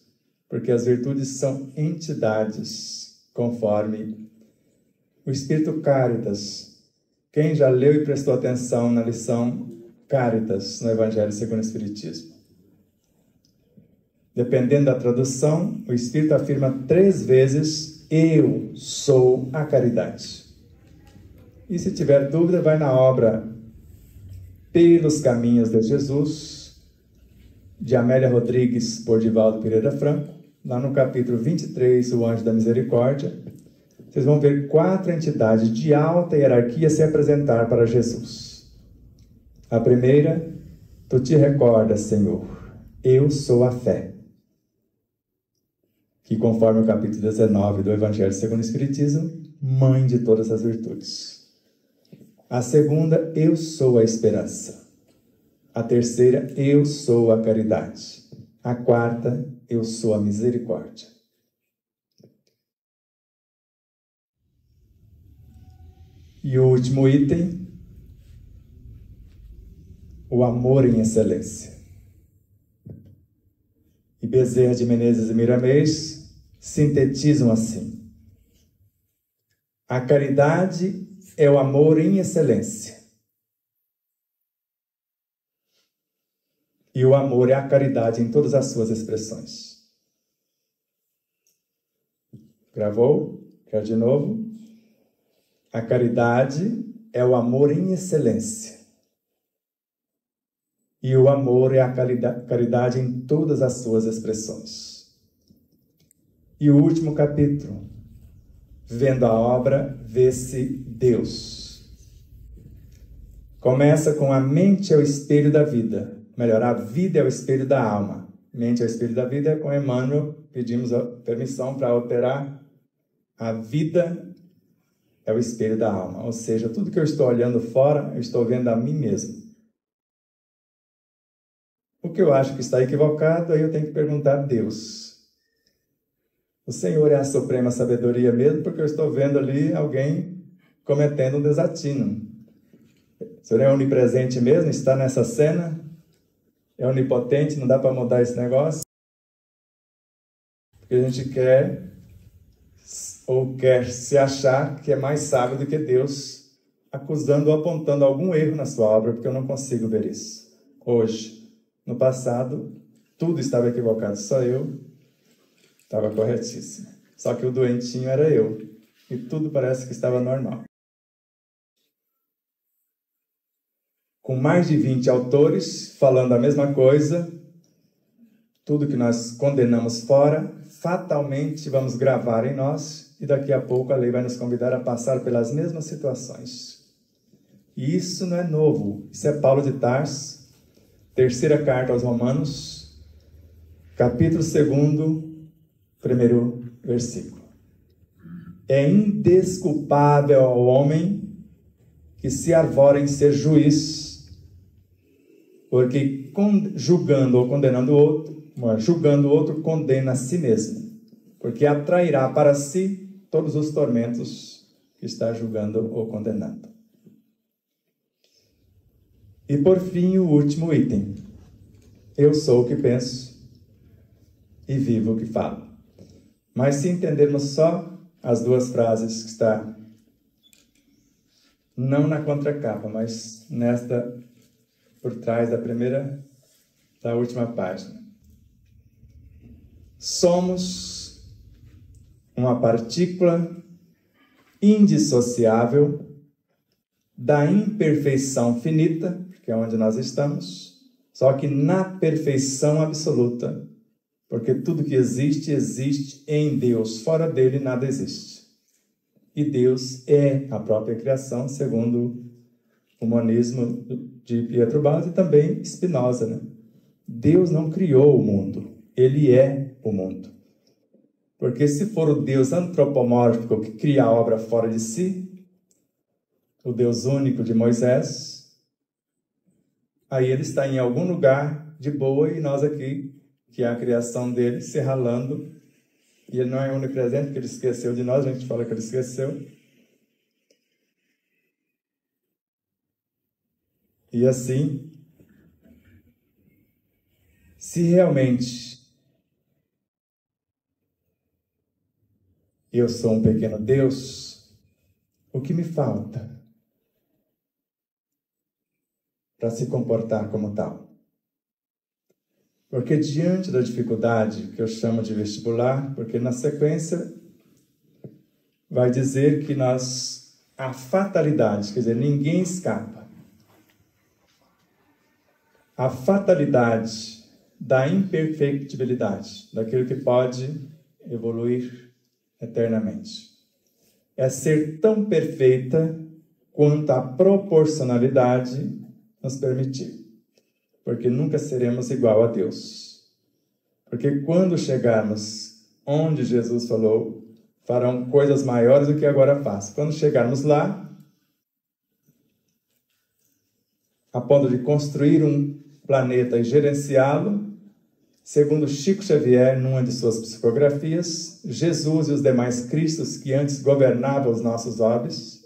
porque as virtudes são entidades, conforme o Espírito Caritas. Quem já leu e prestou atenção na lição Caritas no Evangelho segundo o Espiritismo? Dependendo da tradução, o Espírito afirma 3 vezes: eu sou a caridade. E se tiver dúvida, vai na obra Pelos Caminhos de Jesus, de Amélia Rodrigues por Divaldo Pereira Franco, lá no capítulo 23, o Anjo da Misericórdia. Vocês vão ver 4 entidades de alta hierarquia se apresentar para Jesus. A primeira: tu te recordas, Senhor, eu sou a fé. Que, conforme o capítulo 19 do Evangelho segundo o Espiritismo, mãe de todas as virtudes. A segunda: eu sou a esperança. A terceira: eu sou a caridade. A quarta: eu sou a misericórdia. E o último item: o amor em excelência. E Bezerra de Menezes e Miramês sintetizam assim: a caridade é o amor em excelência. E o amor é a caridade em todas as suas expressões. Gravou? Quer de novo? A caridade é o amor em excelência. E o amor é a caridade em todas as suas expressões. E o último capítulo: vendo a obra, vê-se Deus. Começa com a mente é o espelho da vida. Melhor, a vida é o espelho da alma. Mente é o espelho da vida. Com Emmanuel, pedimos a permissão para alterar. A vida é o espelho da alma. Ou seja, tudo que eu estou olhando fora, eu estou vendo a mim mesmo. O que eu acho que está equivocado, aí eu tenho que perguntar a Deus. O Senhor é a suprema sabedoria mesmo, porque eu estou vendo ali alguém cometendo um desatino. O Senhor é onipresente mesmo, está nessa cena, é onipotente, não dá para mudar esse negócio. Porque a gente quer, ou quer se achar que é mais sábio do que Deus, acusando ou apontando algum erro na sua obra, porque eu não consigo ver isso. Hoje, no passado, tudo estava equivocado, só eu estava corretíssimo. Só que o doentinho era eu. E tudo parece que estava normal. Com mais de 20 autores falando a mesma coisa, tudo que nós condenamos fora, fatalmente vamos gravar em nós, e daqui a pouco a lei vai nos convidar a passar pelas mesmas situações. E isso não é novo. Isso é Paulo de Tarso, 3ª carta aos Romanos, capítulo 2, 1º versículo. É indesculpável ao homem que se arvora em ser juiz, porque julgando ou condenando o outro, condena a si mesmo, porque atrairá para si todos os tormentos que está julgando ou condenando. E por fim, o último item: eu sou o que penso e vivo o que falo. Mas se entendermos só as 2 frases que está, não na contracapa, mas nesta, por trás da última página. Somos uma partícula indissociável da imperfeição finita, que é onde nós estamos, só que na perfeição absoluta. Porque tudo que existe, existe em Deus. Fora dele, nada existe. E Deus é a própria criação, segundo o monismo de Pietro Bassi e também Spinoza, né? Deus não criou o mundo, ele é o mundo. Porque se for o Deus antropomórfico que cria a obra fora de si, o Deus único de Moisés, aí ele está em algum lugar de boa e nós aqui, que é a criação dele, se ralando. E ele não é onipresente, porque ele esqueceu de nós, a gente fala que ele esqueceu. E assim, se realmente eu sou um pequeno Deus, o que me falta para se comportar como tal? Porque diante da dificuldade, que eu chamo de vestibular, porque na sequência vai dizer que a fatalidade, quer dizer, ninguém escapa. A fatalidade da imperfectibilidade, daquilo que pode evoluir eternamente. É ser tão perfeita quanto a proporcionalidade nos permitir. Porque nunca seremos igual a Deus. Porque quando chegarmos onde Jesus falou, farão coisas maiores do que agora faz. Quando chegarmos lá, a ponto de construir um planeta e gerenciá-lo, segundo Chico Xavier, numa de suas psicografias, Jesus e os demais Cristos que antes governavam os nossos orbes,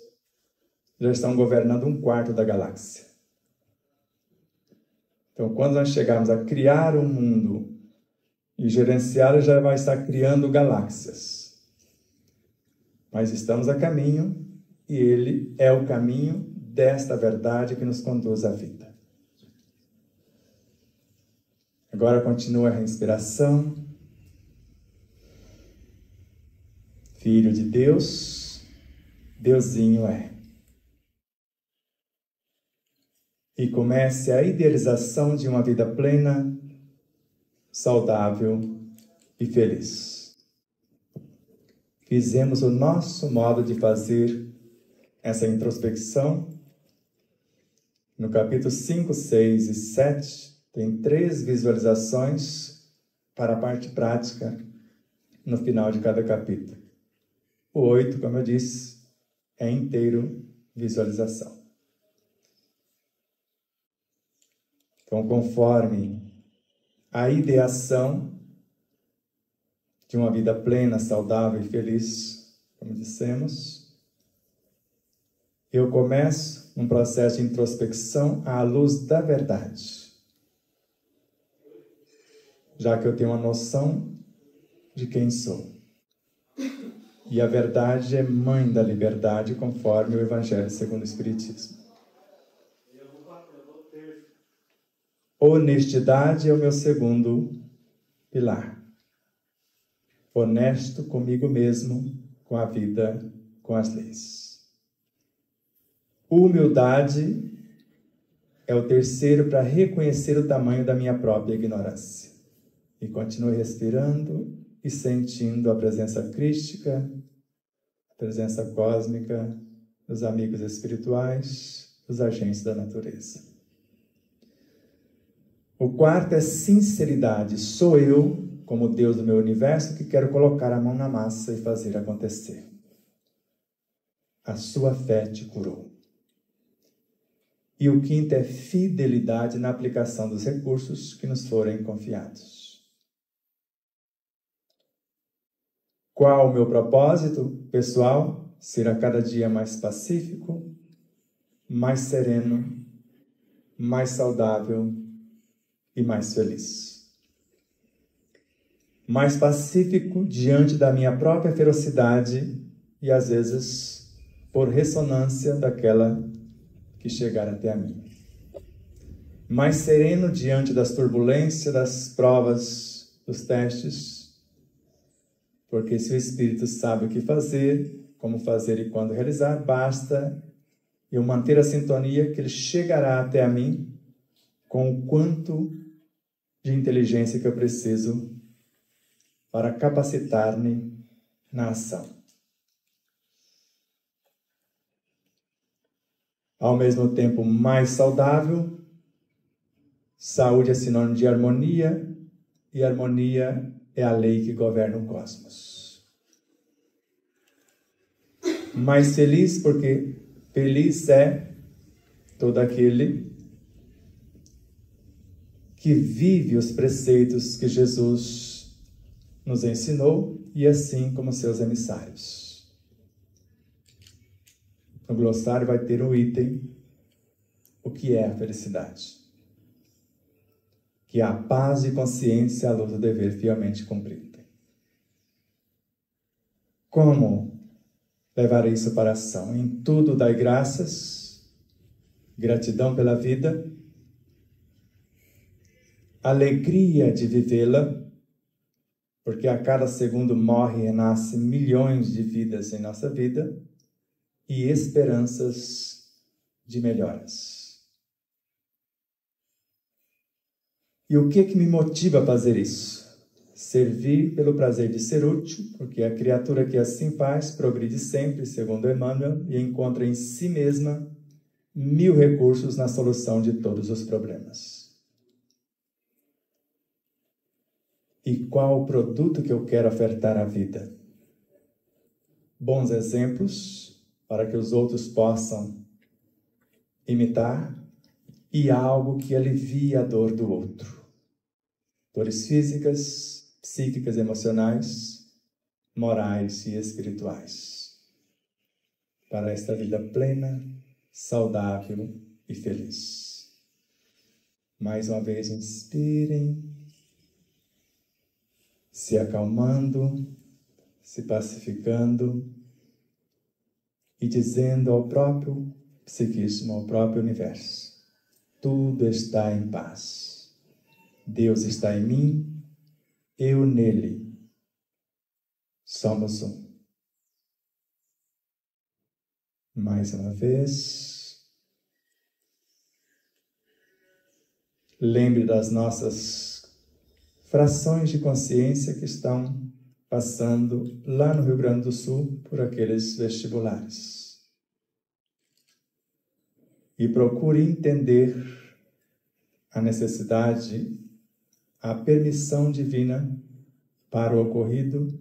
já estão governando 1/4 da galáxia. Então, quando nós chegarmos a criar um mundo e gerenciá-lo, já vai estar criando galáxias. Mas estamos a caminho e ele é o caminho desta verdade que nos conduz à vida. Agora continua a respiração. Filho de Deus, Deusinho é. E comece a idealização de uma vida plena, saudável e feliz. Fizemos o nosso modo de fazer essa introspecção. No capítulo 5, 6 e 7, tem 3 visualizações para a parte prática no final de cada capítulo. O 8, como eu disse, é inteiro visualização. Então, conforme a ideação de uma vida plena, saudável e feliz, como dissemos, eu começo um processo de introspecção à luz da verdade. Já que eu tenho uma noção de quem sou. E a verdade é mãe da liberdade, conforme o Evangelho segundo o Espiritismo. Honestidade é o meu segundo pilar. Honesto comigo mesmo, com a vida, com as leis. Humildade é o terceiro para reconhecer o tamanho da minha própria ignorância. E continue respirando e sentindo a presença crística, a presença cósmica, dos amigos espirituais, dos agentes da natureza. O quarto é sinceridade. Sou eu, como Deus do meu universo, que quero colocar a mão na massa e fazer acontecer. A sua fé te curou. E o quinto é fidelidade na aplicação dos recursos que nos forem confiados. Qual o meu propósito, pessoal? Ser a cada dia mais pacífico, mais sereno, mais saudável e mais feliz. Mais pacífico diante da minha própria ferocidade e, às vezes, por ressonância daquela que chegar até a mim. Mais sereno diante das turbulências, das provas, dos testes, porque se o Espírito sabe o que fazer, como fazer e quando realizar, basta eu manter a sintonia que ele chegará até a mim com o quanto de inteligência que eu preciso para capacitar-me na ação. ao mesmo tempo mais saudável. Saúde é sinônimo de harmonia, e harmonia é a lei que governa o cosmos. Mais feliz, porque feliz é todo aquele que vive os preceitos que Jesus nos ensinou, e assim como seus emissários. No glossário vai ter um item, o que é a felicidade? Que é a paz de consciência à luz do dever fielmente cumprido. Como levar isso para a ação? Em tudo dai graças, gratidão pela vida, alegria de vivê-la, porque a cada segundo morre e renasce milhões de vidas em nossa vida, e esperanças de melhoras. E o que me motiva a fazer isso? Servir pelo prazer de ser útil, porque a criatura que assim faz progride sempre, segundo Emmanuel, e encontra em si mesma 1000 recursos na solução de todos os problemas. E qual o produto que eu quero ofertar à vida? Bons exemplos para que os outros possam imitar, e algo que alivie a dor do outro. Dores físicas, psíquicas, emocionais, morais e espirituais. Para esta vida plena, saudável e feliz. Mais uma vez, inspirem, se acalmando, se pacificando e dizendo ao próprio psiquismo, ao próprio universo: tudo está em paz. Deus está em mim, eu nele. Somos um. Mais uma vez, lembre das nossas frações de consciência que estão passando lá no Rio Grande do Sul por aqueles vestibulares. E procure entender a necessidade, a permissão divina para o ocorrido,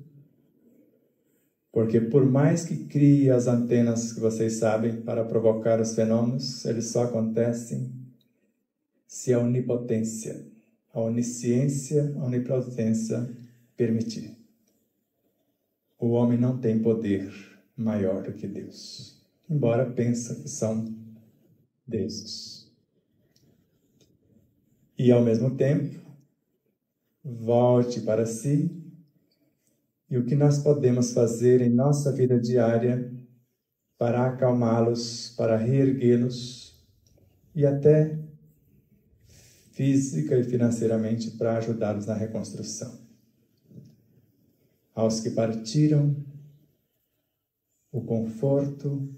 porque por mais que crie as antenas que vocês sabem para provocar os fenômenos, eles só acontecem se a onipotência, a onisciência, a onipotência permitir. O homem não tem poder maior do que Deus, embora pense que são deuses. E ao mesmo tempo, volte para si, e o que nós podemos fazer em nossa vida diária para acalmá-los, para reerguê-los e até física e financeiramente para ajudá-los na reconstrução. Aos que partiram, o conforto,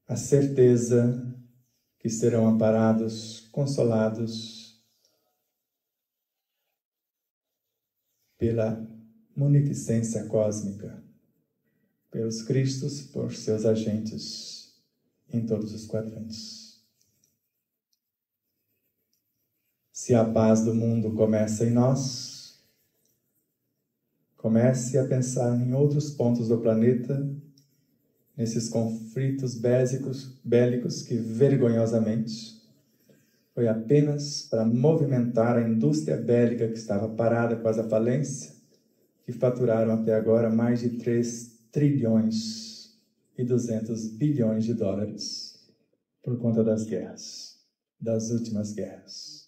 a certeza que serão amparados, consolados pela munificência cósmica, pelos Cristos, por seus agentes em todos os quadrantes. Se a paz do mundo começa em nós, comece a pensar em outros pontos do planeta, nesses conflitos bélicos que vergonhosamente foi apenas para movimentar a indústria bélica que estava parada quase à falência, que faturaram até agora mais de 3 trilhões e 200 bilhões de dólares por conta das guerras, das últimas guerras.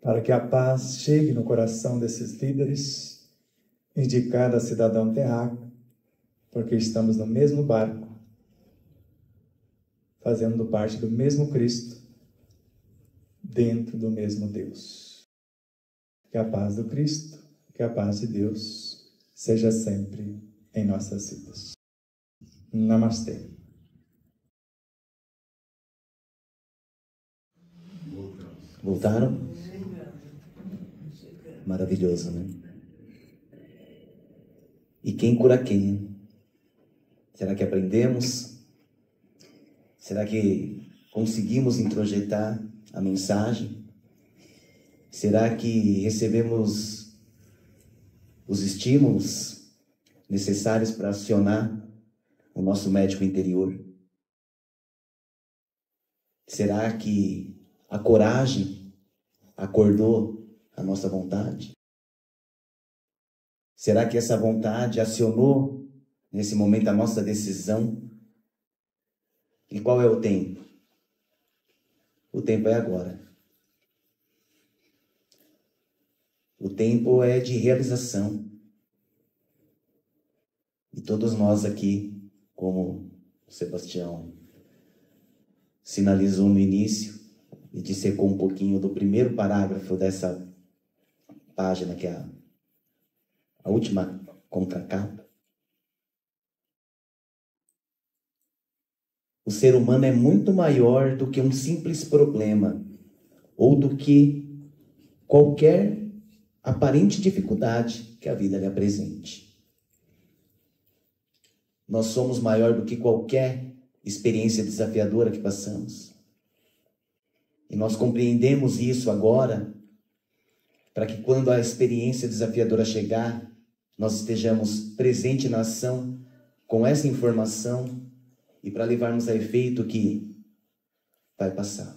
Para que a paz chegue no coração desses líderes e de cada cidadão terráqueo, porque estamos no mesmo barco, fazendo parte do mesmo Cristo, dentro do mesmo Deus. Que a paz do Cristo, que a paz de Deus seja sempre em nossas vidas. Namastê. Voltaram? Maravilhoso, né? E quem cura quem? Será que aprendemos? Será que conseguimos introjetar a mensagem? Será que recebemos os estímulos necessários para acionar o nosso médico interior? Será que a coragem acordou a nossa vontade? Será que essa vontade acionou nesse momento a nossa decisão? E qual é o tempo? O tempo é agora. O tempo é de realização. E todos nós aqui, como o Sebastião sinalizou no início e dissecou um pouquinho do primeiro parágrafo dessa página, que é a última contracapa. O ser humano é muito maior do que um simples problema ou do que qualquer aparente dificuldade que a vida lhe apresente. Nós somos maior do que qualquer experiência desafiadora que passamos. E nós compreendemos isso agora, para que quando a experiência desafiadora chegar, nós estejamos presentes na ação com essa informação e para levarmos a efeito que vai passar.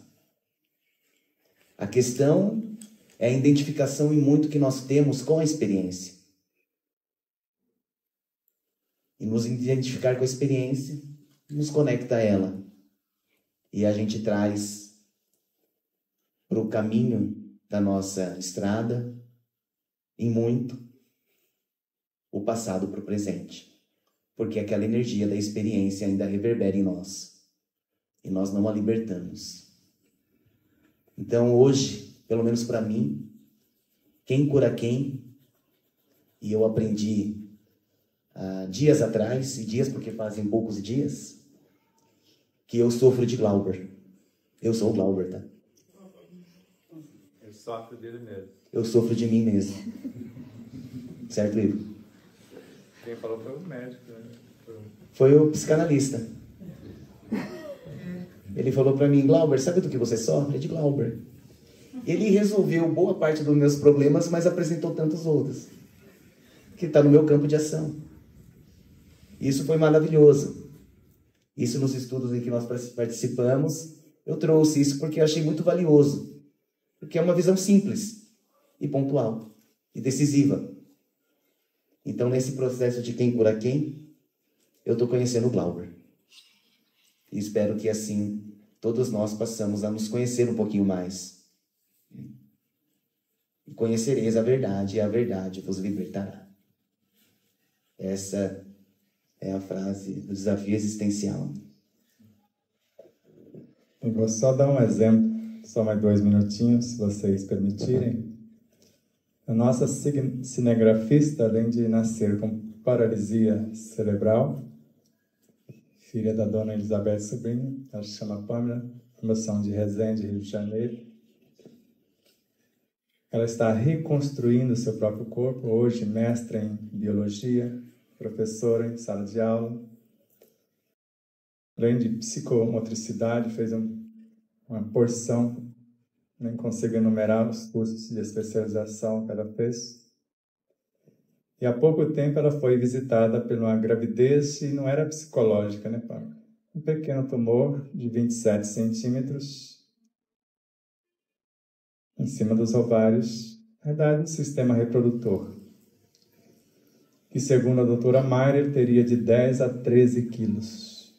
A questão é a identificação em muito que nós temos com a experiência. E nos identificar com a experiência nos conecta a ela. E a gente traz para o caminho da nossa estrada, em muito, o passado para o presente. Porque aquela energia da experiência ainda reverbera em nós. E nós não a libertamos. Então hoje, pelo menos para mim, quem cura quem, e eu aprendi dias atrás, e dias porque fazem poucos dias, que eu sofro de Glauber. Eu sou o Glauber, tá? Ele sofre dele mesmo. Eu sofro de mim mesmo. Certo, Ivo? Quem falou foi o médico, né? Foi o psicanalista. Ele falou para mim, Glauber, sabe do que você sofre? É de Glauber. Ele resolveu boa parte dos meus problemas, mas apresentou tantos outros, que está no meu campo de ação. Isso foi maravilhoso. Isso nos estudos em que nós participamos, eu trouxe isso porque eu achei muito valioso. Porque é uma visão simples e pontual e decisiva. Então, nesse processo de quem cura quem, eu estou conhecendo o Glauber. E espero que assim todos nós passamos a nos conhecer um pouquinho mais. E conhecereis a verdade, e a verdade vos libertará. Essa é a frase do desafio existencial. Eu vou só dar um exemplo, só mais 2 minutinhos, se vocês permitirem. A nossa cinegrafista, além de nascer com paralisia cerebral, filha da dona Elizabeth Sobrinho, ela se chama Pâmela, formação de Resende, Rio de Janeiro. Ela está reconstruindo seu próprio corpo, hoje mestra em biologia, professora em sala de aula. Além de psicomotricidade, fez uma porção, nem consigo enumerar os cursos de especialização que ela fez. E há pouco tempo ela foi visitada por uma gravidez, e não era psicológica, né, Pâmela? Um pequeno tumor de 27 centímetros em cima dos ovários, na verdade, do sistema reprodutor, que, segundo a doutora Mayrer, teria de 10 a 13 quilos.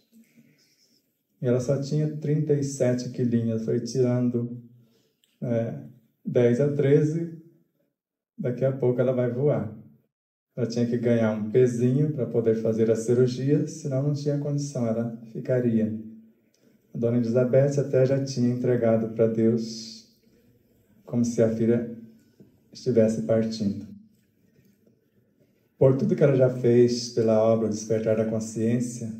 E ela só tinha 37 quilinhos, foi tirando 10 a 13, daqui a pouco ela vai voar. Ela tinha que ganhar um pezinho para poder fazer a cirurgia, senão não tinha condição, ela ficaria. A dona Elizabeth até já tinha entregado para Deus, como se a filha estivesse partindo. Por tudo que ela já fez pela obra Despertar da Consciência,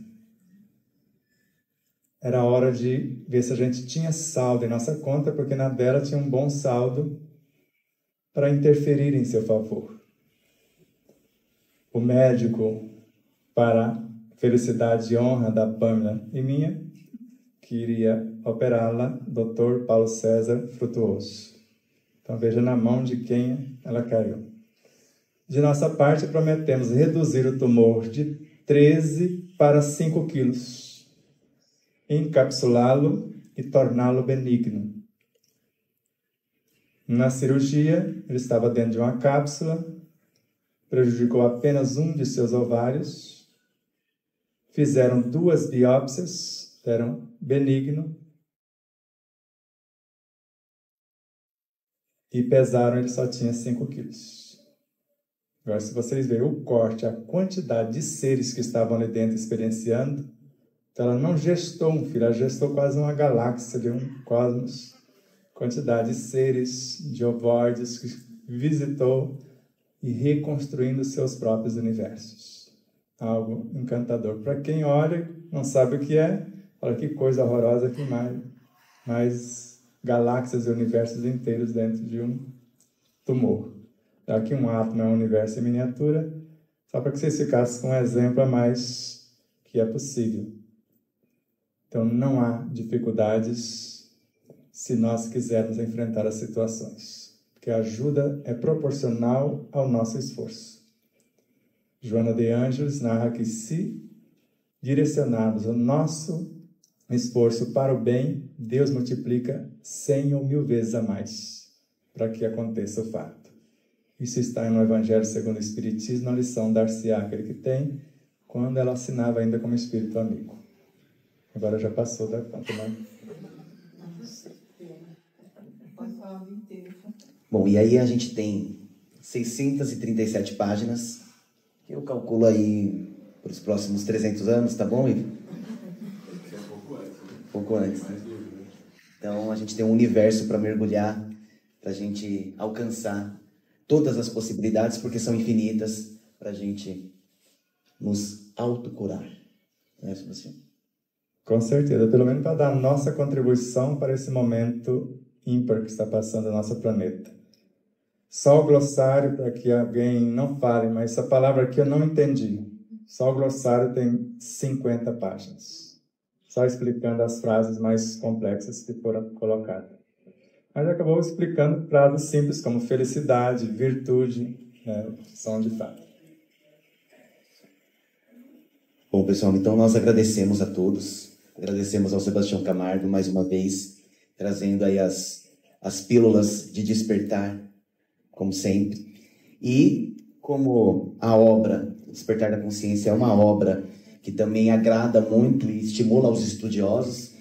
era hora de ver se a gente tinha saldo em nossa conta, porque na dela tinha um bom saldo para interferir em seu favor. O médico, para felicidade e honra da Pâmela e minha, que iria operá-la, Dr. Paulo César Frutuoso. Então veja na mão de quem ela caiu. De nossa parte, prometemos reduzir o tumor de 13 para 5 quilos, encapsulá-lo e torná-lo benigno. Na cirurgia, ele estava dentro de uma cápsula, prejudicou apenas um de seus ovários, fizeram 2 biópsias, deram benigno, e pesaram, ele só tinha 5 quilos. Agora, se vocês verem o corte, a quantidade de seres que estavam ali dentro experienciando, então ela não gestou um filho, ela gestou quase uma galáxia de um cosmos. Quantidade de seres, de ovoides que visitou e reconstruindo seus próprios universos. Algo encantador. Para quem olha, não sabe o que é, olha que coisa horrorosa, que mais galáxias e universos inteiros dentro de um tumor. Já que um átomo é um universo em miniatura, só para que vocês ficassem com um exemplo a mais que é possível. Então não há dificuldades se nós quisermos enfrentar as situações, porque a ajuda é proporcional ao nosso esforço. Joana de Ângeles narra que se direcionarmos o nosso esforço para o bem, Deus multiplica 100 ou 1000 vezes a mais para que aconteça o fato. Isso está no Evangelho segundo o Espiritismo, na lição Dar-se-á aquele que tem, quando ela assinava ainda como espírito amigo. Agora já passou da conta, né? Bom, e aí a gente tem 637 páginas, que eu calculo aí para os próximos 300 anos, tá bom, Ivo? Pouco antes. Então a gente tem um universo para mergulhar, para a gente alcançar todas as possibilidades, porque são infinitas, para a gente nos autocurar. Não é, Sebastião? Com certeza, pelo menos para dar nossa contribuição para esse momento ímpar que está passando no nosso planeta. Só o glossário, para que alguém não fale, mas essa palavra aqui eu não entendi. Só o glossário tem 50 páginas. Só explicando as frases mais complexas que foram colocadas. Mas acabou explicando frases simples como felicidade, virtude, são de fato. Bom, pessoal, então nós agradecemos a todos. Agradecemos ao Sebastião Camargo, mais uma vez, trazendo aí as pílulas de despertar, como sempre. E como a obra Despertar da Consciência é uma obra que também agrada muito e estimula os estudiosos,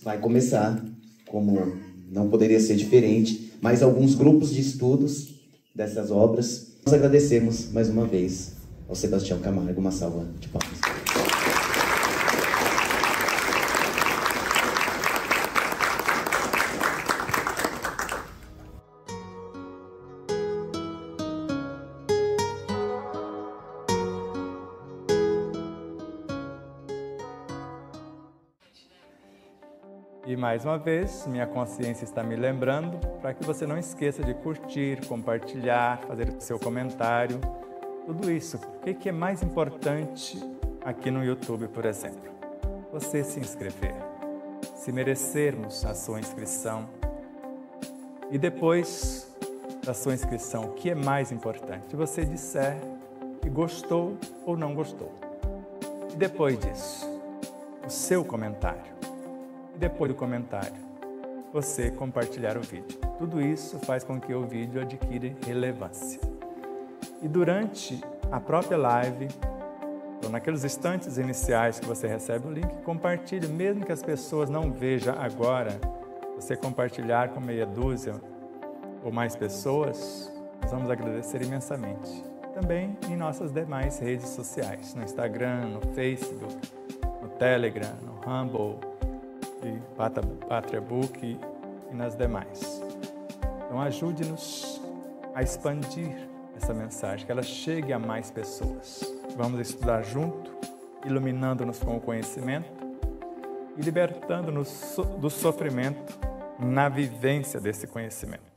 vai começar, como não poderia ser diferente, mais alguns grupos de estudos dessas obras. Nós agradecemos mais uma vez ao Sebastião Camargo. Uma salva de palmas. E mais uma vez, minha consciência está me lembrando para que você não esqueça de curtir, compartilhar, fazer o seu comentário, tudo isso. O que é mais importante aqui no YouTube, por exemplo? Você se inscrever. Se merecermos a sua inscrição. E depois da sua inscrição, o que é mais importante? Você disser que gostou ou não gostou. E depois disso, o seu comentário. E depois do comentário, você compartilhar o vídeo. Tudo isso faz com que o vídeo adquira relevância. E durante a própria live, ou naqueles instantes iniciais que você recebe o link, compartilhe, mesmo que as pessoas não vejam agora, você compartilhar com meia dúzia ou mais pessoas, nós vamos agradecer imensamente. Também em nossas demais redes sociais, no Instagram, no Facebook, no Telegram, no Rumble, e Pátria Book e nas demais. Então ajude-nos a expandir essa mensagem, que ela chegue a mais pessoas. Vamos estudar junto, iluminando-nos com o conhecimento e libertando-nos do sofrimento na vivência desse conhecimento.